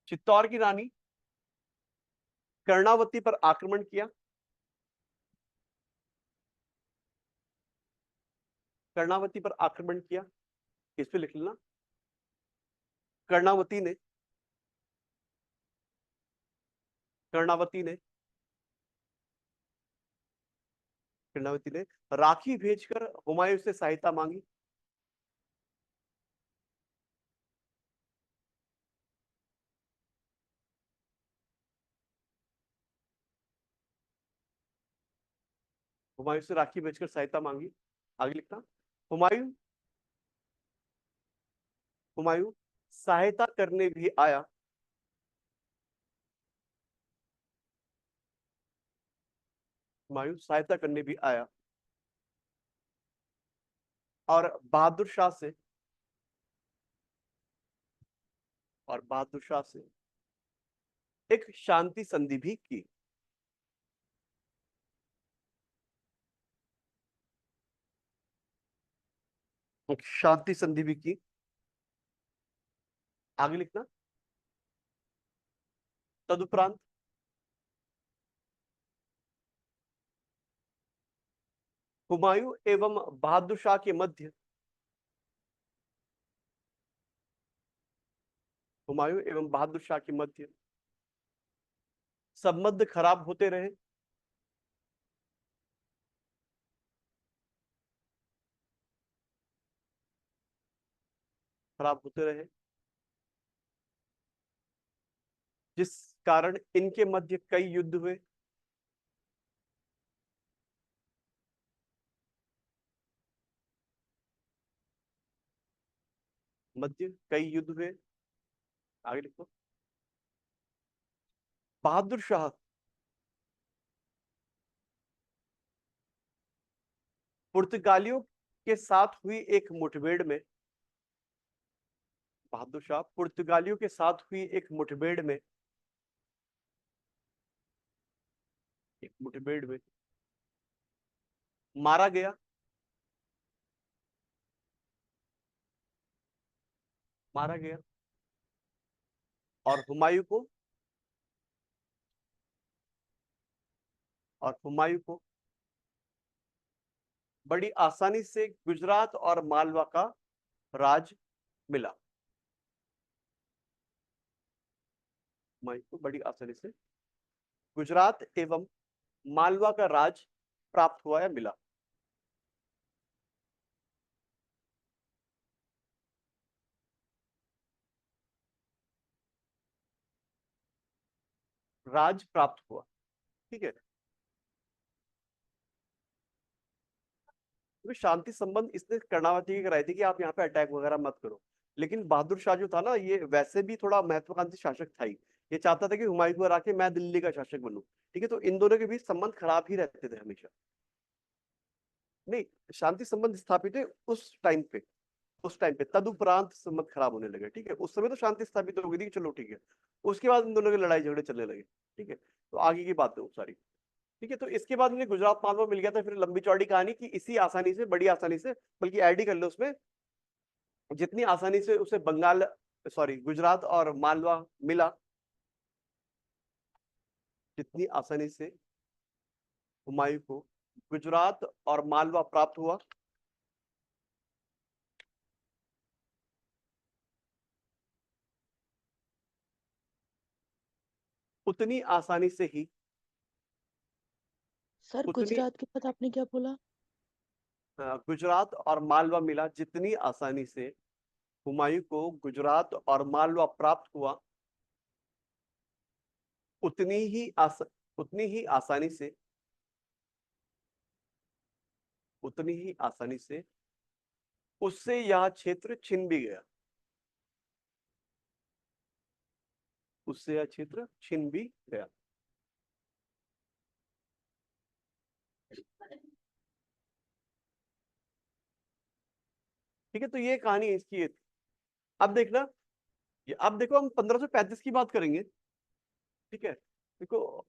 चित्तौड़ की रानी कर्णावती पर आक्रमण किया। कर्णावती पर आक्रमण किया, इस पे लिख लेना, कर्णावती ने, कर्णावती ने, कर्णावती ने राखी भेजकर हुमायूं से सहायता मांगी। हुमायूं से राखी भेजकर सहायता मांगी। आगे लिखना, हुमायूं, हुमायूं सहायता करने भी आया। हुमायूं सहायता करने भी आया और बहादुर शाह से, और बहादुर शाह से एक शांति संधि भी की। एक शांति संधि भी की। आगे लिखना। तदुपरांत हुमायूं एवं बहादुर शाह के मध्य, हुमायूं एवं बहादुर शाह के मध्य संबंध खराब होते रहे। खराब होते रहे, जिस कारण इनके मध्य कई युद्ध हुए। मध्य कई युद्ध हुए। आगे लिखो। बहादुर शाह पुर्तगालियों के साथ हुई एक मुठभेड़ में, बहादुर शाह पुर्तगालियों के साथ हुई एक मुठभेड़ में, एक मुठभेड़ में मारा गया। मारा गया और हुमायूं को, और हुमायूं को बड़ी आसानी से गुजरात और मालवा का राज मिला। हुमायूं को बड़ी आसानी से गुजरात एवं मालवा का राज प्राप्त हुआ या मिला। राज प्राप्त हुआ। ठीक है। तो शांति संबंध इसने कर्णावती की कराई थी कि आप यहाँ पे अटैक वगैरह मत करो। लेकिन बहादुर शाह जो था ना, ये वैसे भी थोड़ा महत्वाकांक्षी शासक था ही। ये चाहता था कि हुमायूं को हरा के मैं दिल्ली का शासक बनूं। ठीक है, तो इन दोनों के बीच संबंध खराब ही रहते थे हमेशा। नहीं, शांति संबंध स्थापित है उस टाइम पे, उस टाइम पे तदुपरांत संबंध खराब होने लगे। ठीक है, उस समय तो शांति स्थापित हो गई थी कि चलो ठीक है। उसके बाद इन दोनों के लड़ाई झगड़े चलने लगे। ठीक है, तो आगे की बात है वो सारी। ठीक है, तो इसके बाद मुझे गुजरात मालवा मिल गया था। फिर लंबी चौड़ी कहानी की इसी आसानी से, बड़ी आसानी से, बल्कि ऐड ही कर लो उसमें, जितनी आसानी से उसे बंगाल, सॉरी, गुजरात और मालवा मिला, जितनी आसानी से हुमायूं को गुजरात और मालवा प्राप्त हुआ, उतनी आसानी से ही, सर उतनी गुजरात के बाद आपने क्या बोला? गुजरात और मालवा मिला, जितनी आसानी से हुमायूं को गुजरात और मालवा प्राप्त हुआ, उतनी ही उतनी ही आसानी से, उतनी ही आसानी से उससे यह क्षेत्र छिन भी गया। उससे यह क्षेत्र छिन भी गया। ठीक है, तो ये कहानी इसकी है। अब देखना, ये अब देखो, हम 1535 की बात करेंगे। ठीक है, देखो,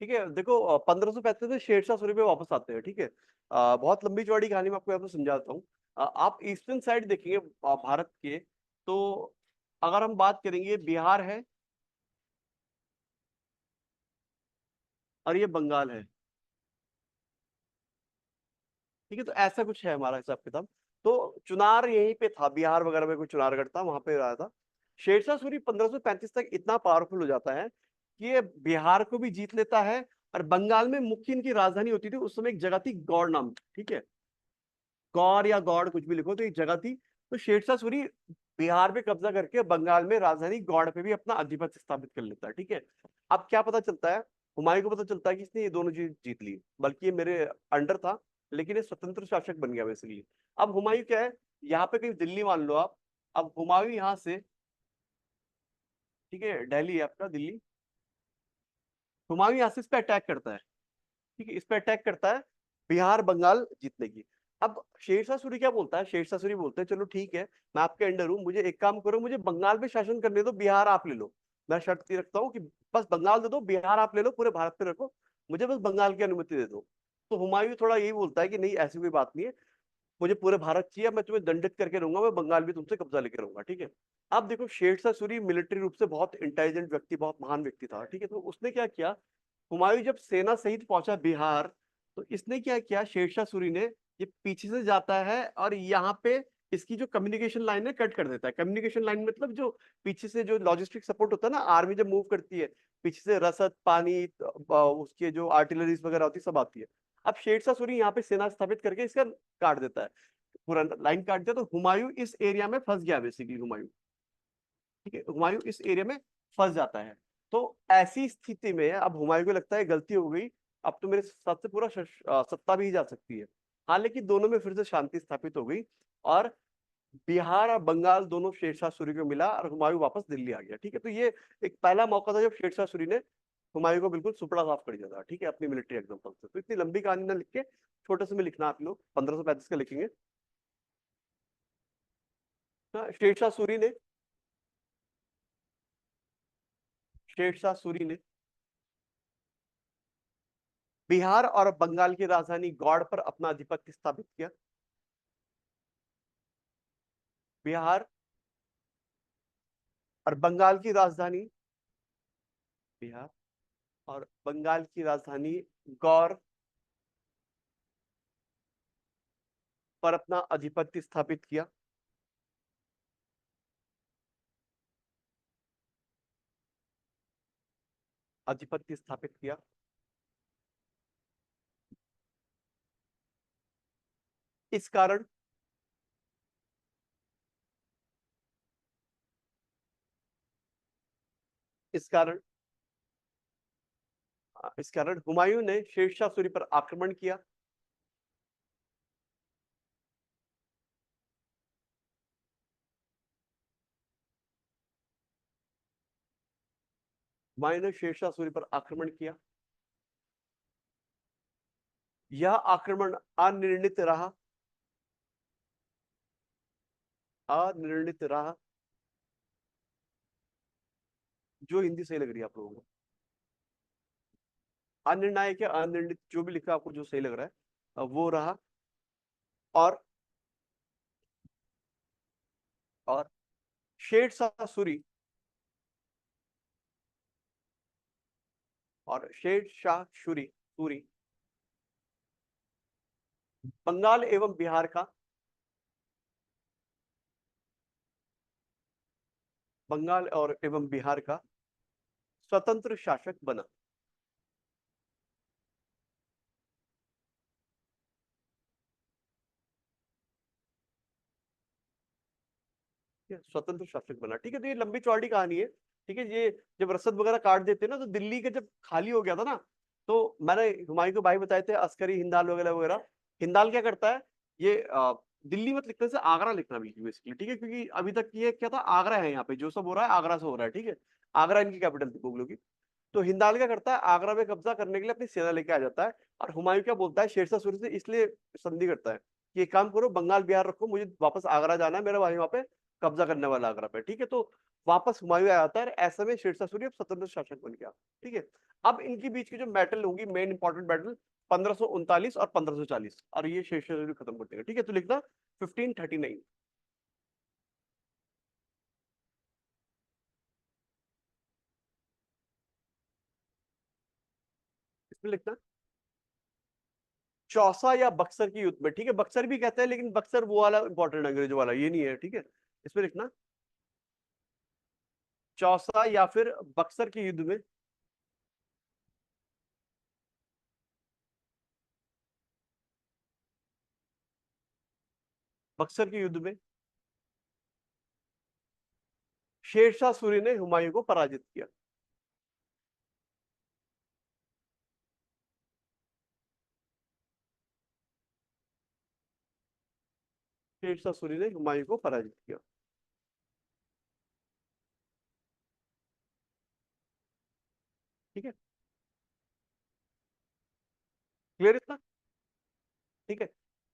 ठीक है, देखो, 1535 में शेरशाह सूरी पे वापस आते हैं। ठीक है, बहुत लंबी चौड़ी कहानी मैं आपको यहाँ पे समझाता हूँ। आप ईस्टर्न साइड देखेंगे भारत के, तो अगर हम बात करेंगे, बिहार है और ये बंगाल है। ठीक है, तो ऐसा कुछ है हमारा हिसाब किताब। तो चुनार यहीं पे था, बिहार वगैरह में कोई चुनारगढ़ था, वहां पे रहा था। शेरशाह सूरी 1535 तक इतना पावरफुल हो जाता है कि ये बिहार को भी जीत लेता है। और बंगाल में मुख्य इनकी राजधानी होती थी उस समय, एक जगह थी गौड़ नाम की। ठीक है, गौर या गौड़ कुछ भी लिखो, तो एक जगह थी। तो शेरशाह सूरी बिहार पे कब्जा करके बंगाल में राजधानी गौड़ पे भी अपना आधिपत्य स्थापित कर लेता है। ठीक है, अब क्या पता चलता है, हुमायूं को पता चलता है कि इसने ये दोनों चीज जीत ली, बल्कि ये मेरे अंडर था, लेकिन ये स्वतंत्र शासक बन गया बेसिकली। अब हुमायूं क्या है, यहाँ पे कहीं दिल्ली मान लो आप। अब हुमायूं यहाँ से, ठीक है, दिल्ली है आपका, दिल्ली। हुमायूं यहाँ से इस पे अटैक करता है। ठीक है, इस पे अटैक करता है बिहार बंगाल जीतने की। अब शेरशाह सूरी क्या बोलता है, शेरशाह सूरी बोलते हैं चलो ठीक है, मैं आपके अंडर हूँ, मुझे एक काम करो, मुझे बंगाल पे शासन करने दो, बिहार आप ले लो। मैं शर्त ये रखता हूँ कि बस बंगाल दे दो, बिहार आप ले लो, पूरे भारत पे रखो, मुझे बस बंगाल की अनुमति दे दो। तो हुमायूं थोड़ा यही बोलता है कि नहीं ऐसी कोई बात नहीं है, मुझे पूरे भारत चाहिए, मैं तुम्हें दंडित करके रहूंगा, मैं बंगाल भी तुमसे कब्जा लेके रहूंगा, ठीक है। अब देखो शेरशाह सूरी मिलिट्री रूप से बहुत इंटेलिजेंट व्यक्ति, बहुत महान व्यक्ति था, ठीक है। तो उसने क्या किया, हुमायूं जब सेना सहित पहुंचा बिहार, तो इसने क्या किया, शेरशाह सूरी ने, ये पीछे से जाता है और यहाँ पे इसकी जो कम्युनिकेशन लाइन है कट कर देता है। कम्युनिकेशन लाइन मतलब जो पीछे से जो लॉजिस्टिक सपोर्ट होता है ना, आर्मी जब मूव करती है, पीछे से रसद पानी उसके जो आर्टिलरीज वगैरह होती है सब आती है। अब शेरशाह सूरी यहाँ पे सेना स्थापित करके इसका काट देता है, पूरा लाइन काट दिया। तो हुमायूं इस एरिया में फंस गया बेसिकली, हुमायूं, ठीक है, हुमायूं इस एरिया में फंस जाता है। तो ऐसी स्थिति में अब हुमायूं को लगता है गलती हो गई, अब तो मेरे साथ से पूरा सत्ता भी जा सकती है। हाँ, लेकिन दोनों में फिर से शांति स्थापित हो गई, और बिहार और बंगाल दोनों शेरशाह सूरी को मिला, और हुमायूं वापस दिल्ली आ गया, ठीक है। तो ये एक पहला मौका था जब शेरशाह सूरी ने हुमायूं को बिल्कुल सुपड़ा साफ कर दिया था, ठीक है, अपनी मिलिट्री एग्जाम्पल से। तो इतनी लंबी कहानी ना लिख के छोटे से में लिखना आप लोग, 1535 का लिखेंगे। हाँ, शेरशाह सूरी ने बिहार और बंगाल की राजधानी गौड़ पर अपना आधिपत्य स्थापित किया। बिहार और बंगाल की राजधानी, बिहार और बंगाल की राजधानी गौर पर अपना आधिपत्य स्थापित किया। आधिपत्य स्थापित किया। इस कारण, इस कारण इस कारण हुमायूं ने शेरशाह सूरी पर आक्रमण किया। हुमायूं ने शेरशाह सूरी पर आक्रमण किया। यह आक्रमण अनिर्णित रहा, अनिर्णित रहा। जो हिंदी सही लग रही है आप लोगों को, अनिर्णायक या अनिर्णित, जो भी लिखा आपको जो सही लग रहा है वो रहा। और और शेरशाह सूरी, और शेरशाह सूरी सूरी बंगाल एवं बिहार का, बंगाल और एवं बिहार का स्वतंत्र शासक बना। स्वतंत्र शासक बना, ठीक है। तो ये लंबी चौड़ी कहानी है, ठीक है। ये जब रसद वगैरह काट देते ना, तो दिल्ली के जब खाली हो गया था ना, तो मैंने हुमायूं के भाई बताए थे, अस्करी हिंदाल वगैरह वगैरह। हिंदाल क्या करता है, ये दिल्ली मत लिखने से आगरा लिखना बेसिकली, ठीक है, क्योंकि अभी तक ये क्या था, आगरा है, यहाँ पे जो सब हो रहा है आगरा से हो रहा है, ठीक है। आगरा इनकी कैपिटल थी मुगलों की। तो हिंदाल क्या करता है, आगरा में कब्जा करने के लिए अपनी सेना लेके आ जाता है। और हुमायूं क्या बोलता है, शेरशाह सूरी से इसलिए संधि करता है कि एक काम करो, बंगाल बिहार रखो, मुझे वापस आगरा जाना है, मेरा भाई वहां पे कब्जा करने वाला आगरा पे, ठीक है। तो वापस हुमायूं आ जाता है, और ऐसे में शेरशाह सूरी अब स्वतंत्र शासक बन गया, ठीक है। अब इनके बीच की जो बैटल होंगी, मेन इंपॉर्टेंट बैटल 1539 और 1540, और ये शेरशाह सूरी खत्म कर देगा, ठीक है। तो लिखना 1539, इसमें लिखना चौसा या बक्सर के युद्ध में, ठीक है। बक्सर भी कहते हैं, लेकिन बक्सर वो वाला इंपॉर्टेंट अंग्रेजों वाला ये नहीं है, ठीक है। इसमें लिखना चौसा या फिर बक्सर के युद्ध में, बक्सर के युद्ध में शेरशाह सूरी ने हुमायूं को पराजित किया। शेरशाह सूरी ने हुमायूं को पराजित किया, ठीक है। क्लियर इतना, ठीक है।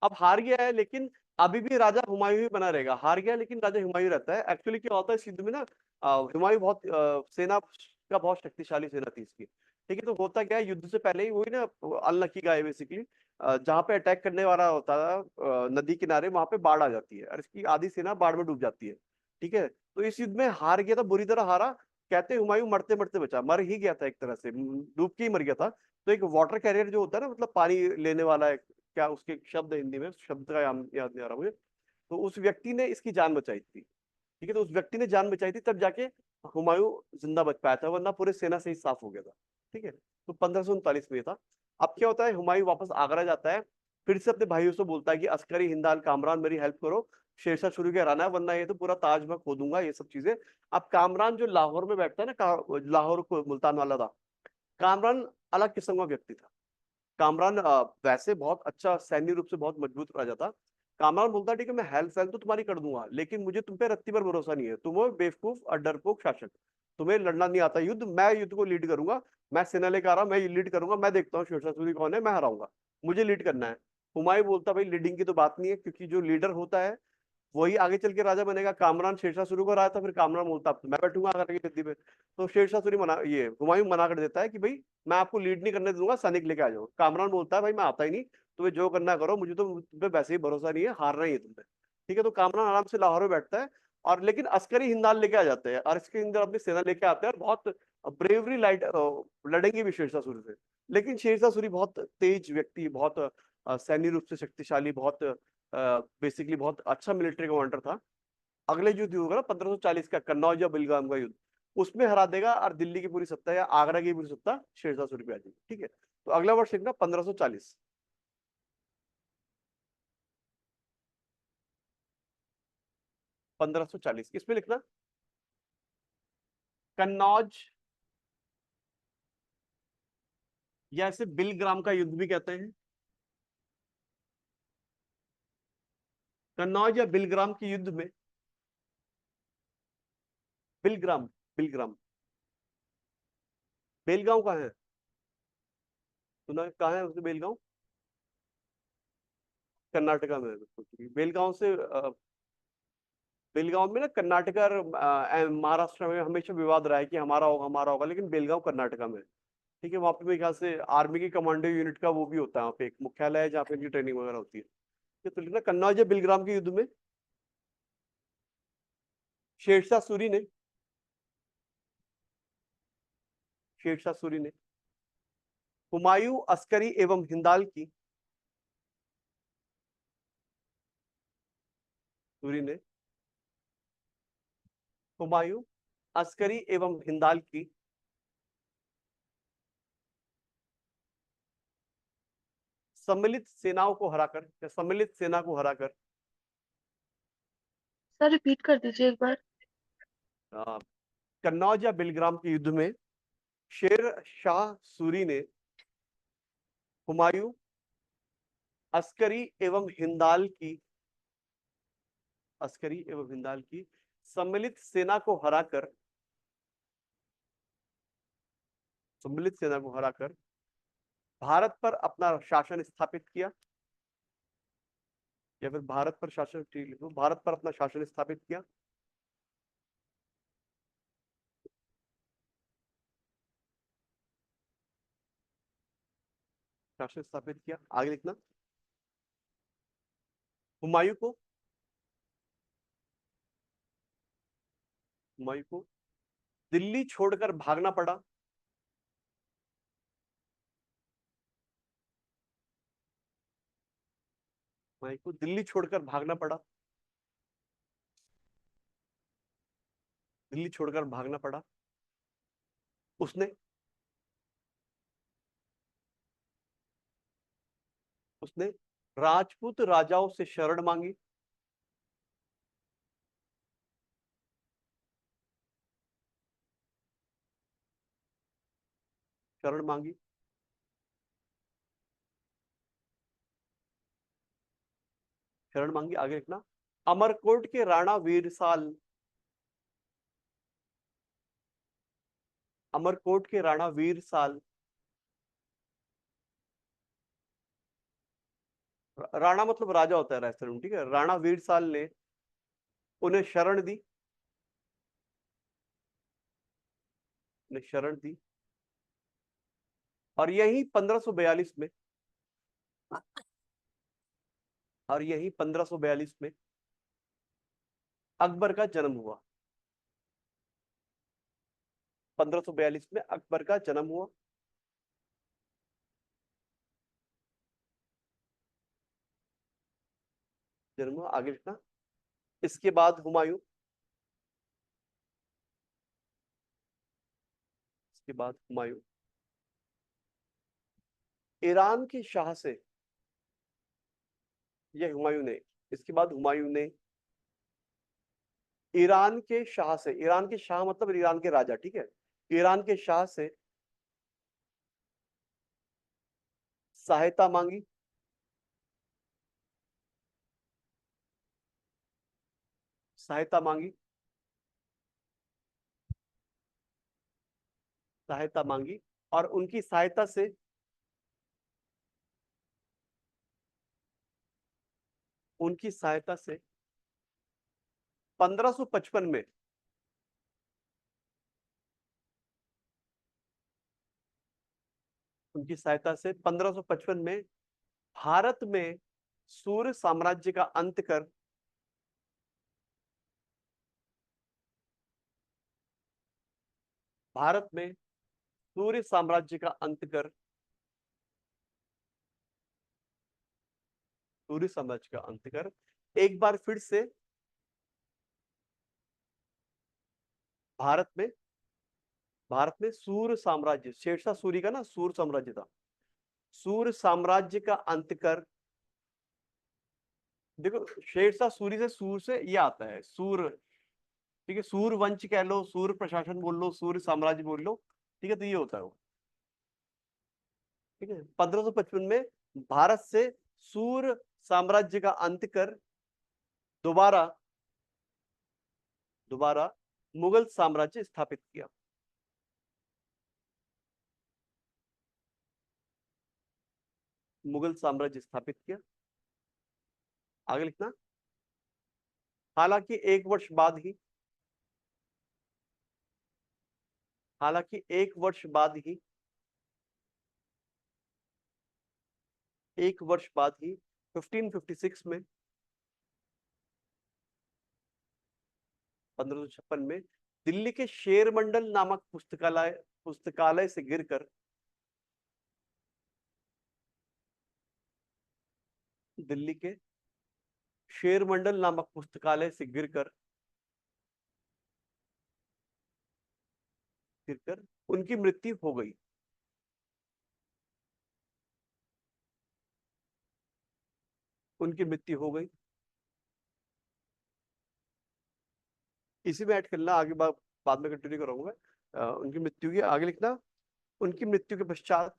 अब हार गया है, लेकिन अभी भी राजा हुमायूं ही बना रहेगा। हार गया लेकिन राजा हुमायूं रहता है। एक्चुअली क्या होता है इस युद्ध में ना, हुमायूं बहुत सेना का बहुत शक्तिशाली सेना थी इसकी। ठीक है, तो होता क्या है, युद्ध से पहले ही वही ना, अनलकी गाय बेसिकली, जहाँ पे अटैक करने वाला होता है नदी किनारे, वहां पे बाढ़ आ जाती है और इसकी आधी सेना बाढ़ में डूब जाती है। ठीक है, तो इस युद्ध में हार गया था, बुरी तरह हारा। कहते हैं हुमायूं मरते मरते बचा, मर ही गया था एक तरह से, डूब के ही मर गया था। तो एक वाटर कैरियर जो होता है ना, मतलब पानी लेने वाला है, क्या उसके शब्द है हिंदी में, शब्द का याद नहीं आ रहा मुझे। तो उस व्यक्ति ने इसकी जान बचाई थी। ठीक है, तो उस व्यक्ति ने जान बचाई थी, तब जाके हुमायूं जिंदा बच पाया था, वरना पूरे सेना से ही साफ हो गया था। ठीक है, तो 1539 में ये था। अब क्या होता है, हुमायूं वापस आगरा जाता है, फिर से अपने भाइयों से बोलता है कि अस्करी, हिंदाल, कामरान मेरी हेल्प करो, शेरशाह सूरी के हराना है, वरना ये तो पूरा ताज मैं खो दूंगा, ये सब चीजें। अब कामरान जो लाहौर में बैठता है ना, लाहौर को मुल्तान वाला था, कामरान अलग किस्म का व्यक्ति था। कामरान वैसे बहुत अच्छा सैन्य रूप से बहुत मजबूत राजा था। कामरान बोलता ठीक है, मैं हेल्प वेल्प तो तुम्हारी कर दूंगा, लेकिन मुझे तुम पे रत्ती पर भरोसा नहीं है, तुम हो बेवकूफ और डरपोक शासक, तुम्हें लड़ना नहीं आता युद्ध, मैं युद्ध को लीड करूंगा, मैं सेना लेकर आ रहा हूं, मैं लीड करूंगा, मैं देखता हूँ शेरशाह सूरी कौन है, मैं हराऊंगा, मुझे लीड करना है। हुमायूं बोलता भाई लीडिंग की तो बात नहीं है, क्योंकि जो लीडर होता है वही आगे चल के राजा बनेगा। कामरान शेरशाह सूरी को रहा था, फिर कामरान बोलता अब तो मैं बैठूंगा आगे की गद्दी पे। तो शेरशाह सूरी मना, ये हुमायूं मना कर देता है कि भाई मैं आपको लीड नहीं करने दूंगा, सैनिक लेके आ जाओ। कामरान बोलता है भाई मैं आता ही नहीं, तुम्हें जो करना करो, मुझे तो तुम पे वैसे ही भरोसा नहीं है, हारना ही है तुमने। ठीक है, तो कामरान आराम से लाहौर में बैठता है, और लेकिन अस्करी हिंदाल लेके आ जाते हैं, और इसके अंदर अपनी सेना लेके आते हैं, और बहुत ब्रेवरी लाइट लड़ेंगे भी शेरशाह सूरी से। लेकिन शेरशाह सूरी बहुत तेज व्यक्ति, बहुत सैन्य रूप से शक्तिशाली, बहुत बेसिकली बहुत अच्छा मिलिट्री कमांडर था। अगले जो युद्ध होगा ना 1540 का, कन्नौज या बिलगाम का युद्ध, उसमें हरा देगा, और दिल्ली की पूरी सत्ता या आगरा की पूरी सत्ता शेरशाह सूरी पे आ जाएगी। ठीक है, तो अगला वर्ष लिखना 1540। 1540 किसमें लिखना, कन्नौज, या इसे बिलग्राम का युद्ध भी कहते हैं। कन्नौज या बिलग्राम के युद्ध में, बिलग्राम, बिलग्राम, बेलगांव कहाँ है, सुना कहाँ है उसने बेलगांव, कर्नाटका में है बिल्कुल। ठीक है। बेलगांव से बेलगांव में ना कर्नाटका और महाराष्ट्र में हमेशा विवाद रहा है कि हमारा होगा हमारा होगा, लेकिन बेलगांव कर्नाटका में है। ठीक है, वहां पे मेरे ख्याल से आर्मी की कमांडो यूनिट का वो भी होता है, वहाँ पे एक मुख्यालय है जहाँ पे इनकी ट्रेनिंग वगैरह होती है। तो लिखना कन्नौज या बिलग्राम के युद्ध में शेरशाह सूरी ने, शेरशाह सूरी ने हुमायूं, अस्करी एवं हिंदाल की, सूरी ने हुमायूं, अस्करी एवं हिंदाल की सम्मिलित सेनाओं को हराकर, या सम्मिलित सेना को हराकर, सर रिपीट कर दीजिए एक बार। अ, कन्नौज या बिलग्राम के युद्ध में शेर शाह सूरी ने हुमायूं, अस्करी एवं हिंदाल की, अस्करी एवं हिंदाल की सम्मिलित सेना को हराकर, सम्मिलित सेना को हराकर भारत पर अपना शासन स्थापित किया, या फिर भारत पर शासन, ठीक लिखो, भारत पर अपना शासन स्थापित किया। शासन स्थापित किया, आगे लिखना, हुमायूं को, हुमायूं को दिल्ली छोड़कर भागना पड़ा, हुमायूं को दिल्ली छोड़कर भागना पड़ा, दिल्ली छोड़कर भागना पड़ा। उसने, उसने राजपूत राजाओं से शरण मांगी, शरण मांगी, शरण मांगी, आगे लिखना, अमरकोट के राणा वीरसाल, अमरकोट के राणा वीरसाल राणा मतलब राजा होता है राजस्थान में, ठीक है। राणा वीरसाल ने उन्हें शरण दी, उन्हें शरण दी, और यही 1542 में, और यही 1542 में अकबर का जन्म हुआ। 1542 में अकबर का जन्म हुआ। जन्म हुआ, आगे लिखना। इसके बाद हुमायूं, इसके बाद हुमायूं ईरान के शाह से, यह हुमायूं ने, इसके बाद हुमायूं ने ईरान के शाह से, ईरान के शाह मतलब ईरान के राजा, ठीक है, ईरान के शाह से सहायता मांगी, सहायता मांगी, सहायता मांगी, और उनकी सहायता से, उनकी सहायता से 1555 में, उनकी सहायता से 1555 में भारत में सूर्य साम्राज्य का अंत कर, भारत में सूर्य साम्राज्य का अंत कर, सूर्य साम्राज्य का अंत कर, एक बार फिर से भारत में, भारत में सूर्य साम्राज्य, शेरशाह सूरी का ना सूर्य साम्राज्य था, सूर्य साम्राज्य का अंत कर। देखो शेरशाह सूरी से, सूर से ये आता है सूर, ठीक है, सूर वंश कह लो, सूर प्रशासन बोल लो, सूर्य साम्राज्य बोल लो, ठीक है, तो ये होता है वो, ठीक है। 1555 में भारत से सूर साम्राज्य का अंत कर दोबारा, दोबारा मुगल साम्राज्य स्थापित किया। मुगल साम्राज्य स्थापित किया, आगे लिखना। हालांकि एक वर्ष बाद ही, हालांकि एक वर्ष बाद ही, एक वर्ष बाद ही 1556 में, 1556 में दिल्ली के शेर मंडल नामक पुस्तकालय, पुस्तकालय से गिरकर, दिल्ली के शेर मंडल नामक पुस्तकालय से गिरकर, गिरकर उनकी मृत्यु हो गई। उनकी मृत्यु हो गई, इसी में ऐड करना, आगे बाद में कंटिन्यू करूंगा। उनकी मृत्यु की, आगे लिखना। उनकी मृत्यु के पश्चात,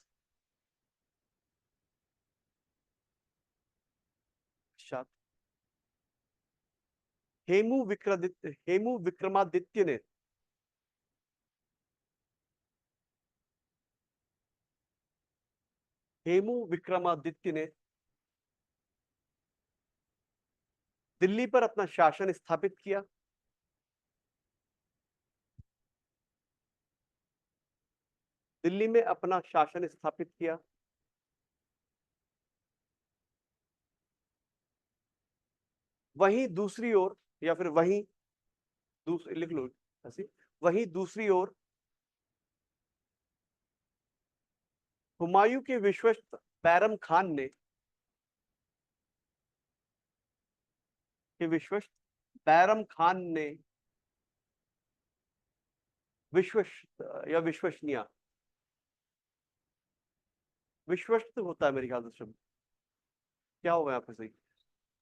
पश्चात हेमू विक्रमादित्य ने, हेमू विक्रमादित्य ने दिल्ली पर अपना शासन स्थापित किया। दिल्ली में अपना शासन स्थापित किया। वहीं दूसरी ओर, या फिर वहीं लिख लो ऐसे, वहीं दूसरी ओर हुमायूं के विश्वस्त बैरम खान ने, के विश्वस्त बैरम खान ने, विश्वस्त या विश्वसनीय, विश्वस्त होता है मेरे ख्याल से शब्द, क्या होगा यहाँ पे सही?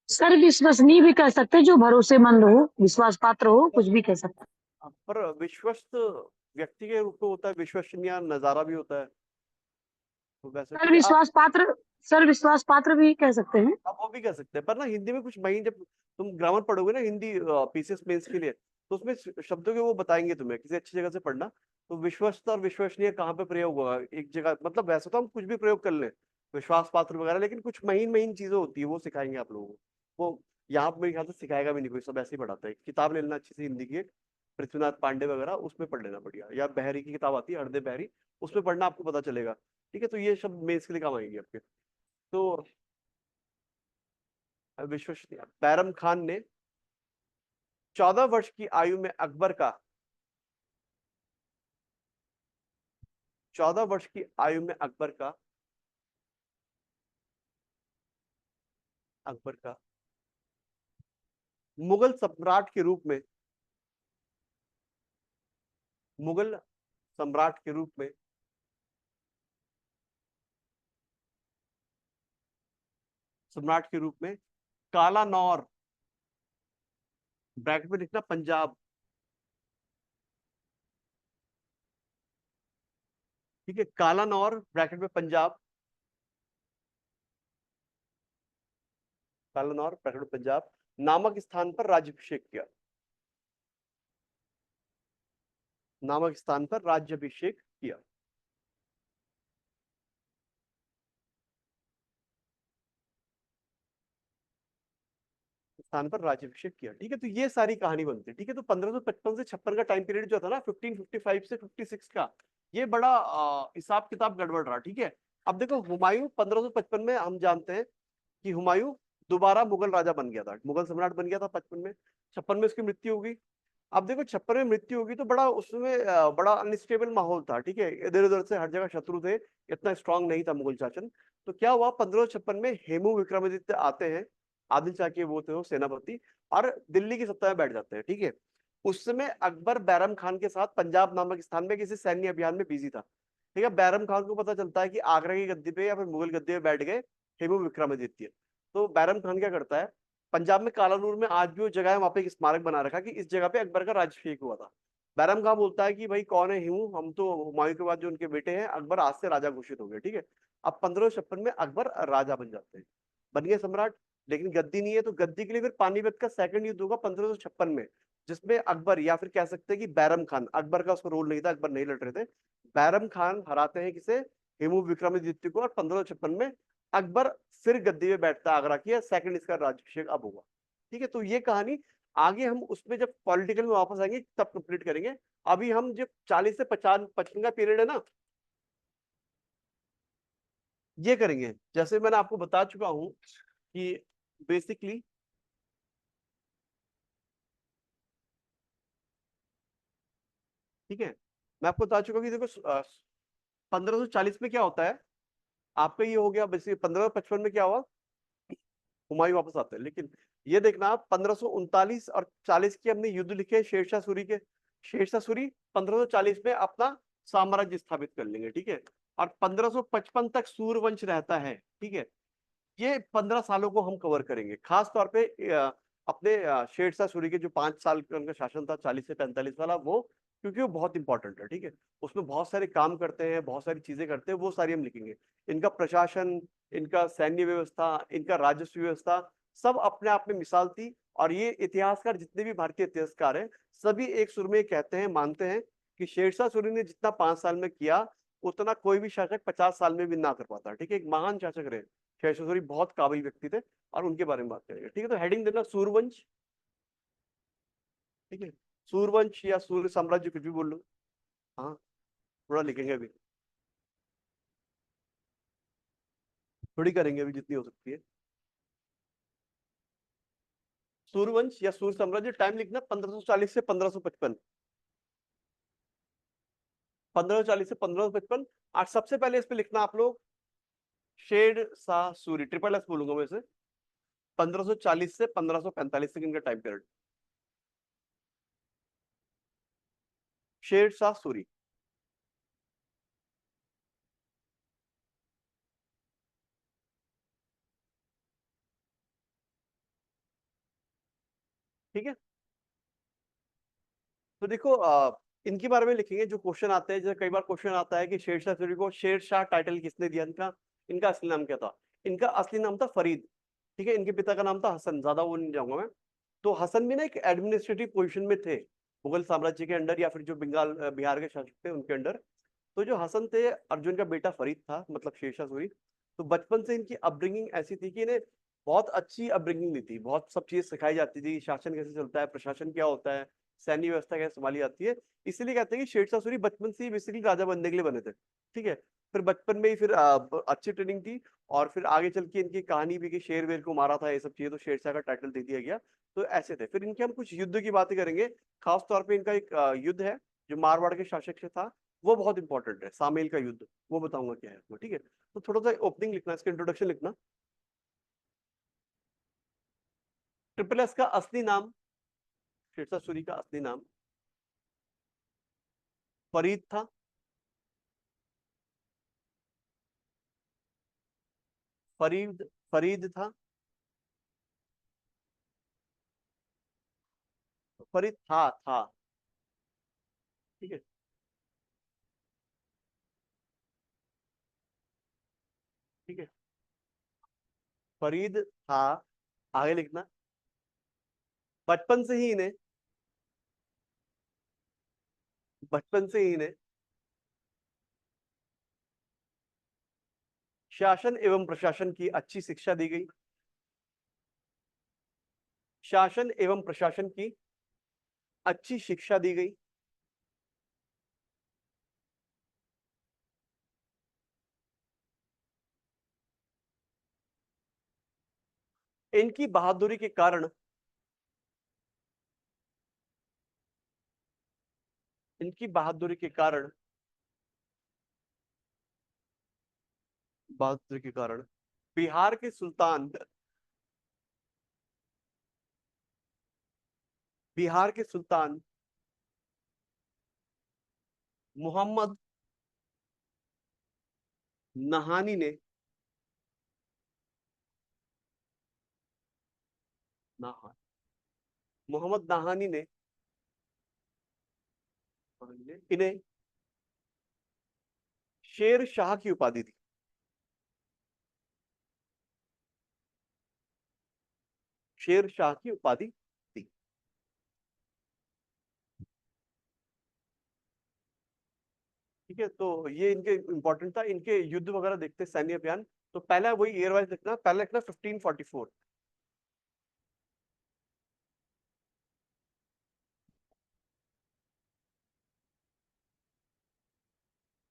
सर विश्वसनीय भी कह सकते हैं, जो भरोसेमंद हो, विश्वास पात्र हो, कुछ भी कह सकते पर विश्वस्त व्यक्ति के रूप में होता है, विश्वसनीय नजारा भी होता है, तो वैसे हैं। सर ठीक है आप, विश्वास पात्र, सर विश्वास पात्र भी कह सकते हैं। आप वो भी कह सकते हैं, पर ना हिंदी में कुछ महीने, जब तुम ग्रामर पढ़ोगे ना हिंदी पीसीएस मेंस के लिए, तो उसमें शब्दों के वो बताएंगे तुम्हें, किसी अच्छी जगह से पढ़ना। तो विश्वस्त और विश्वसनीय कहाँ पे प्रयोग होगा, एक जगह, मतलब वैसे तो हम कुछ भी प्रयोग कर लें, विश्वास पात्र वगैरह, लेकिन कुछ महीन महीन चीजें होती है वो सिखाएंगे आप लोगों को। वो यहाँ पे मेरे ख्याल से सिखाएगा भी नहीं कोई, सब ऐसे ही पढ़ाता है। किताब ले लेना अच्छी सी हिंदी की, एक पृथ्वीनाथ पांडे वगैरह, उसमें पढ़ लेना बढ़िया, या बहरी की किताब आती है हरदे बहरी, उसमें पढ़ना, आपको पता चलेगा। ठीक है, तो ये सब मेंस के लिए काम आएंगे आपके। तो विश्वसनीय बैरम खान ने 14 वर्ष की आयु में अकबर का 14 वर्ष की आयु में अकबर का मुगल सम्राट के रूप में मुगल सम्राट के रूप में सम्राट के रूप में कालानौर, ब्रैकेट में लिखना पंजाब, ठीक है, कालानौर ब्रैकेट में पंजाब, कालानौर ब्रैकेट में पंजाब नामक स्थान पर राज्याभिषेक किया, नामक स्थान पर राज्याभिषेक किया। स्थान पर राज्याभिषेक किया, ठीक है, तो ये सारी कहानी बनती है। ठीक है, तो 1555 से 56 का टाइम पीरियड जो था ना, 1555 से 56 का, ये बड़ा हिसाब किताब गड़बड़ रहा। ठीक है, अब देखो हुमायूं 1555 में हम जानते हैं कि हुमायूं दोबारा मुगल राजा बन गया था, मुगल सम्राट बन गया था 55 में। 56 में उसकी मृत्यु होगी। अब देखो 56 में मृत्यु होगी तो बड़ा उसमें बड़ा अनस्टेबल माहौल था। ठीक है, इधर उधर से हर जगह शत्रु थे, इतना स्ट्रांग नहीं था मुगल शासन। तो क्या हुआ, 1556 में हेमू विक्रमादित्य आते हैं, आदिल शाह के वो थे वो सेनापति, और दिल्ली की सत्ता में बैठ जाते हैं। ठीक है, उस समय अकबर बैरम खान के साथ पंजाब नामक स्थान में किसी सैन्य अभियान में बिजी था। ठीक है, बैरम खान को पता चलता है कि आगरा की गद्दी पे या फिर मुगल गद्दी पे बैठ गए हेमू विक्रमादित्य। तो बैरम खान क्या करता है, पंजाब में कालानूर में आज भी वो जगह है, वहां पे एक स्मारक बना रखा कि इस जगह पे अकबर का राज्याभिषेक हुआ था। बैरम खान बोलता है कि भाई कौन है हेमू, हम तो हुमायूं के बाद जो उनके बेटे हैं, अकबर आज से राजा घोषित हो गए। ठीक है, अब 1556 में अकबर राजा बन जाते हैं, बन गए सम्राट, लेकिन गद्दी नहीं है। तो गद्दी के लिए फिर पानीपत का सेकंड युद्ध होगा 1556 में, जिसमें अकबर, या फिर कह सकते हैं कि बैरम खान, अकबर का उसका रोल नहीं था, अकबर नहीं लड़ रहे थे, बैरम खान हराते हैं किसे, हेमू विक्रमादित्य को, और 1556 में अकबर फिर गद्दी में बैठता है आगरा की, सेकंड इसका राज्याभिषेक अब होगा। ठीक है, तो ये कहानी आगे हम उसमें जब पॉलिटिकल में वापस आएंगे तब कंप्लीट करेंगे। अभी हम जब 40 से 50 55 का पीरियड है ना, ये करेंगे। जैसे मैंने आपको बता चुका हूं कि बेसिकली, ठीक है, मैं आपको बता चुका हूँ कि देखो 1540 में क्या होता है, आपका ये हो गया बेसिकली। 1555 में क्या हुआ, हुमायूं वापस आते हैं, लेकिन ये देखना आप 1539 और 40 के हमने युद्ध लिखे शेरशाह सूरी के। शेरशाह सूरी 1540 में अपना साम्राज्य स्थापित कर लेंगे। ठीक है, और 1555 तक सूर्यवंश रहता है। ठीक है, ये 15 सालों को हम कवर करेंगे, खास तौर पे अपने शेरशाह सूरी के जो 5 साल का उनका शासन था, 40 से 45 वाला, वो क्योंकि वो बहुत इंपॉर्टेंट है। ठीक है, उसमें बहुत सारे काम करते हैं, बहुत सारी चीजें करते हैं, वो सारी हम लिखेंगे। इनका प्रशासन, इनका सैन्य व्यवस्था, इनका राजस्व व्यवस्था, सब अपने आप में मिसाल थी। और ये इतिहासकार, जितने भी भारतीय इतिहासकार हैं, सभी एक सुर में कहते हैं, मानते हैं कि शेरशाह सूरी ने जितना 5 साल में किया, उतना कोई भी शासक 50 साल में भी ना कर पाता। ठीक है, एक महान शासक रहे शेरशाह सूरी, बहुत काबिल व्यक्ति थे, और उनके बारे में बात करेंगे। ठीक है, तो हेडिंग देना सूर्यवंश। ठीक है, सूर्यवंश या सूर्य साम्राज्य, कुछ भी बोल लो। हाँ, थोड़ा लिखेंगे अभी, थोड़ी करेंगे अभी जितनी हो सकती है। सूर्यवंश या सूर्य साम्राज्य, टाइम लिखना 1540 से 1555, 1540 से 1555। और सबसे पहले इस पे लिखना आप लोग शेर शाह सूरी, ट्रिपल एस बोलूंगा मैं इसे, 1540 से 1545 तक इनका टाइम पीरियड, शेर शाह सूरी। ठीक है, तो देखो इनके बारे में लिखेंगे जो क्वेश्चन आते हैं। जैसे कई बार क्वेश्चन आता है कि शेरशाह सूरी को शेरशाह टाइटल किसने दिया, इनका इनका असली नाम क्या था। इनका असली नाम था फरीद। ठीक है, इनके पिता का नाम था हसन, ज्यादा वो नहीं जाऊंगा मैं। तो हसन भी ना एक एडमिनिस्ट्रेटिव पोजीशन में थे मुगल साम्राज्य के अंडर, या फिर जो बंगाल बिहार के शासक थे उनके अंडर। तो जो हसन थे, अर्जुन का बेटा फरीद था, मतलब शेरशाह सूरी, तो बचपन से इनकी अपब्रिंगिंग ऐसी थी कि इन्हें बहुत अच्छी अपब्रिंगिंग दी थी, बहुत सब चीज सिखाई जाती थी, शासन कैसे चलता है, प्रशासन क्या होता है, सैन्य व्यवस्था कैसे संभाली जाती है। इसीलिए कहते हैं कि शेरशाह सूरी बचपन से ही बेसिकली राजा बनने के लिए बने थे, ठीक है। फिर बचपन में ही फिर अच्छी ट्रेनिंग थी, और फिर आगे चल के इनकी कहानी भी कि शेर वेर को मारा था, ये सब चीजें, तो शेरशाह का टाइटल दे दिया गया। तो ऐसे थे। फिर इनके हम कुछ युद्ध की बातें करेंगे। खास तौर पे इनका एक युद्ध है जो मारवाड़ के शासक से था, वो बहुत इंपॉर्टेंट है, सामेल का युद्ध, वो बताऊंगा क्या है उसमें, ठीक है। तो थोड़ा सा ओपनिंग लिखना, इसका इंट्रोडक्शन लिखना। ट्रिपल एस का असली नाम, शेरशाह सूरी का असली नाम फरीद था। फरीद, फरीद था। फरीद था, ठीक है, ठीक है। फरीद था। आगे लिखना। बचपन से ही इन्हें, बचपन से ही इन्हें शासन एवं प्रशासन की अच्छी शिक्षा दी गई। शासन एवं प्रशासन की अच्छी शिक्षा दी गई। इनकी बहादुरी के कारण, इनकी बहादुरी के कारण, बहादुरी के कारण बिहार के सुल्तान, बिहार के सुल्तान मोहम्मद नहानी ने, नहा मोहम्मद नहानी ने इन्हें शेर शाह की उपाधि दी। शेर शाह की उपाधि दी, ठीक है। तो ये इनके इंपॉर्टेंट था। इनके युद्ध वगैरह देखते, सैन्य अभियान। तो पहला वही ईयर वाइज लिखना, पहला लिखना 1544,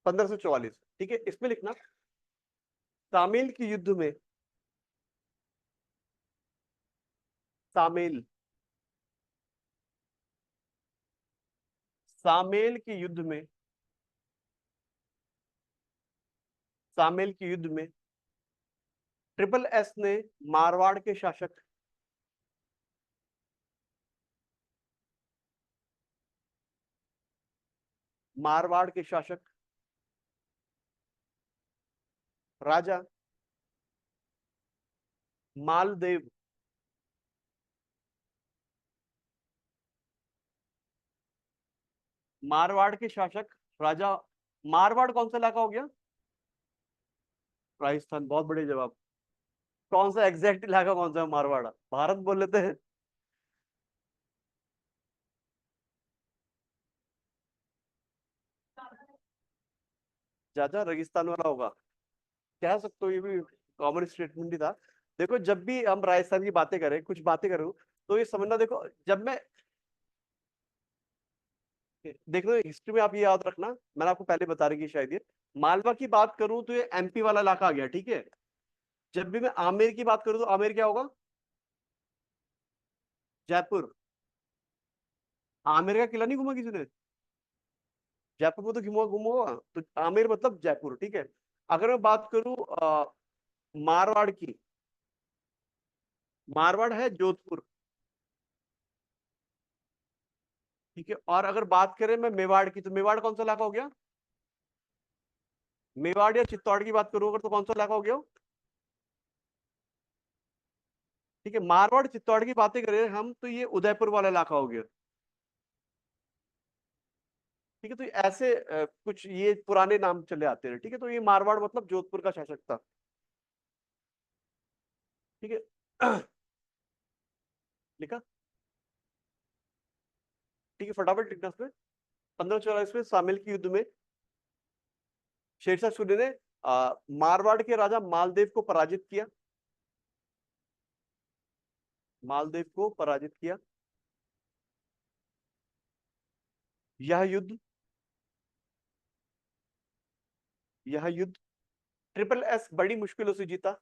1544, ठीक है। इसमें लिखना शामिल के युद्ध में, शामिल, शामिल के युद्ध में, शामिल के युद्ध में ट्रिपल एस ने मारवाड़ के शासक, मारवाड़ के शासक राजा मालदेव, मारवाड़ के शासक राजा, मारवाड़ कौन सा इलाका हो गया? राजस्थान, बहुत बढ़िया जवाब। कौन सा एग्जैक्ट इलाका, कौन सा है मारवाड़? भारत बोल लेते हैं। ज्यादा रेगिस्तान वाला होगा, कह सकते हो, ये भी कॉमन स्टेटमेंट ही था। देखो जब भी हम राजस्थान की बातें करें, कुछ बातें करूं, तो ये समझना, देखो जब मैं, देख लो हिस्ट्री में आप ये याद रखना, मैंने आपको पहले बता रही शायद ये, मालवा की बात करूं तो ये एमपी वाला इलाका आ गया, ठीक है। जब भी मैं आमेर की बात करूं तो आमेर क्या होगा? जयपुर। आमेर का किला नहीं घुमा किसी ने? जयपुर में तो घुमा घुमा होगा, तो आमेर मतलब जयपुर, ठीक है। अगर मैं बात करूं मारवाड़ की, मारवाड़ है जोधपुर, ठीक है। और अगर बात करें मैं मेवाड़ की, तो मेवाड़ कौन सा इलाका हो गया? मेवाड़ या चित्तौड़ की बात करूं अगर, तो कौन सा इलाका हो गया? ठीक है। मारवाड़ चित्तौड़ की बातें करें हम, तो ये उदयपुर वाला इलाका हो गया, ठीक है। तो ऐसे कुछ ये पुराने नाम चले आते हैं, ठीक है। तो ये मारवाड़ मतलब जोधपुर का शासक था, ठीक है। लिखा, ठीक है, फटाफट लिखना उसमें। 1544 में शामिल के युद्ध में शेरशाह सूरी ने मारवाड़ के राजा मालदेव को पराजित किया, मालदेव को पराजित किया। यह युद्ध ट्रिपल एस बड़ी मुश्किलों से जीता,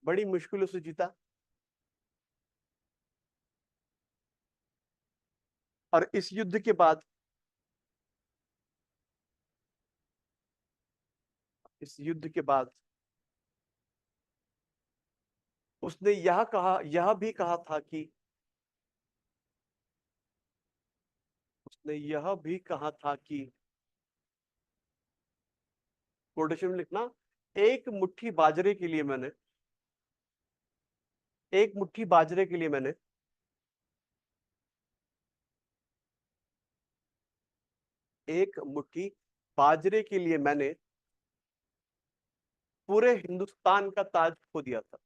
बड़ी मुश्किलों से जीता। और इस युद्ध के बाद, इस युद्ध के बाद उसने यह भी कहा था कि, उसने यह भी कहा था कि, कोटेशन में लिखना, एक मुट्ठी बाजरे के लिए मैंने, एक मुट्ठी बाजरे के लिए मैंने एक मुट्ठी बाजरे के लिए मैंने पूरे हिंदुस्तान का ताज खो दिया था।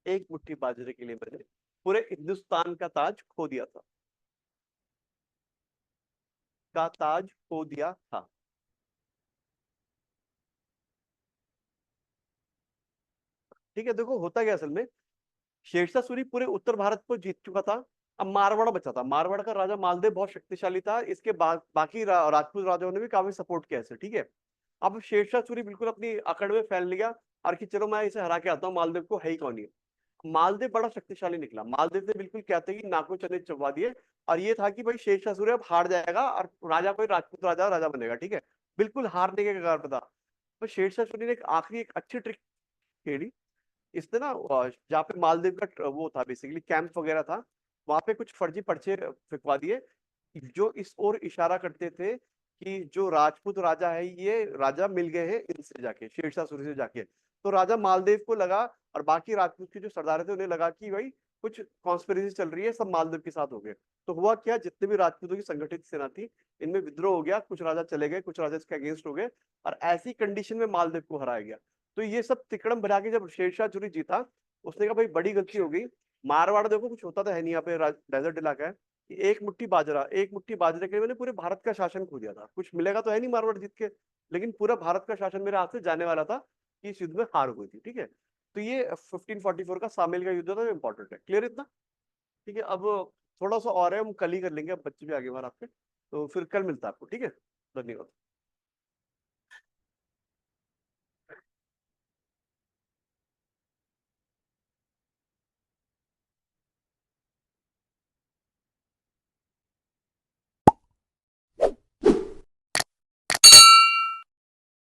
एक मुट्ठी बाजरे के लिए मैंने पूरे हिंदुस्तान का ताज खो दिया था, का ताज खो दिया था। ठीक है, देखो होता क्या असल में, शेरशाह सूरी पूरे उत्तर भारत को जीत चुका था। अब मारवाड़ बचा था। मारवाड़ का राजा मालदेव बहुत शक्तिशाली था, इसके बाकी राजपूत राजाओं ने भी काफी सपोर्ट किया इसे। ठीक है, अब शेरशाह सूरी बिल्कुल अपनी अकड़ में फैल लिया और कि चलो मैं इसे हरा के आता हूँ, मालदेव को है ही कौन है। मालदेव बड़ा शक्तिशाली निकला। मालदेव ने बिल्कुल कहते हैं कि नाको चने चबा दिए, और ये था कि भाई शेरशाह सूरी अब हार जाएगा और राजा कोई राजपूत राजा बनेगा। ठीक है, बिल्कुल हारने के कगार पर था। तो शेरशाह सूरी ने एक अच्छी ट्रिक खेली। इसने ना जहाँ पे मालदीव का वो था, बेसिकली कैंप वगैरह था, वहां पे कुछ फर्जी पर्चे फिकवा दिए जो इस ओर इशारा करते थे कि जो राजपूत राजा है, ये राजा मिल गए हैं इनसे जाके, शेरशाह सूरी से जाके। तो राजा मालदेव को लगा और बाकी राजपूत के जो सरदार थे उन्हें लगा कि भाई कुछ कॉन्स्पिरेसी चल रही है, सब मालदेव के साथ हो गए। तो हुआ क्या, जितने भी राजपूतों की संगठित सेना थी, इनमें विद्रोह हो गया, कुछ राजा चले गए, कुछ राजा इसके अगेंस्ट हो गए, और ऐसी कंडीशन में मालदेव को हराया गया। तो ये सब तिकड़म भरा के जब शेरशाह सूरी जीता, उसने कहा भाई बड़ी गलती हो गई। मारवाड़ देखो कुछ होता तो है नहीं, यहाँ पे डेजर्ट इलाका है। एक मुट्ठी बाजरा के लिए मैंने पूरे भारत का शासन खो दिया था, कुछ मिलेगा तो है नहीं मारवाड़ जीत के, लेकिन पूरा भारत का शासन मेरे हाथ से जाने वाला था कि इस युद्ध में हार हुई थी। ठीक है, तो ये 1544 का सामेल का युद्ध था, इंपॉर्टेंट है। क्लियर इतना? ठीक है, अब थोड़ा सा और है, हम कल ही कर लेंगे, अब बच्चे भी आगे बाहर आपके, तो फिर कल मिलता है आपको। ठीक है, धन्यवाद।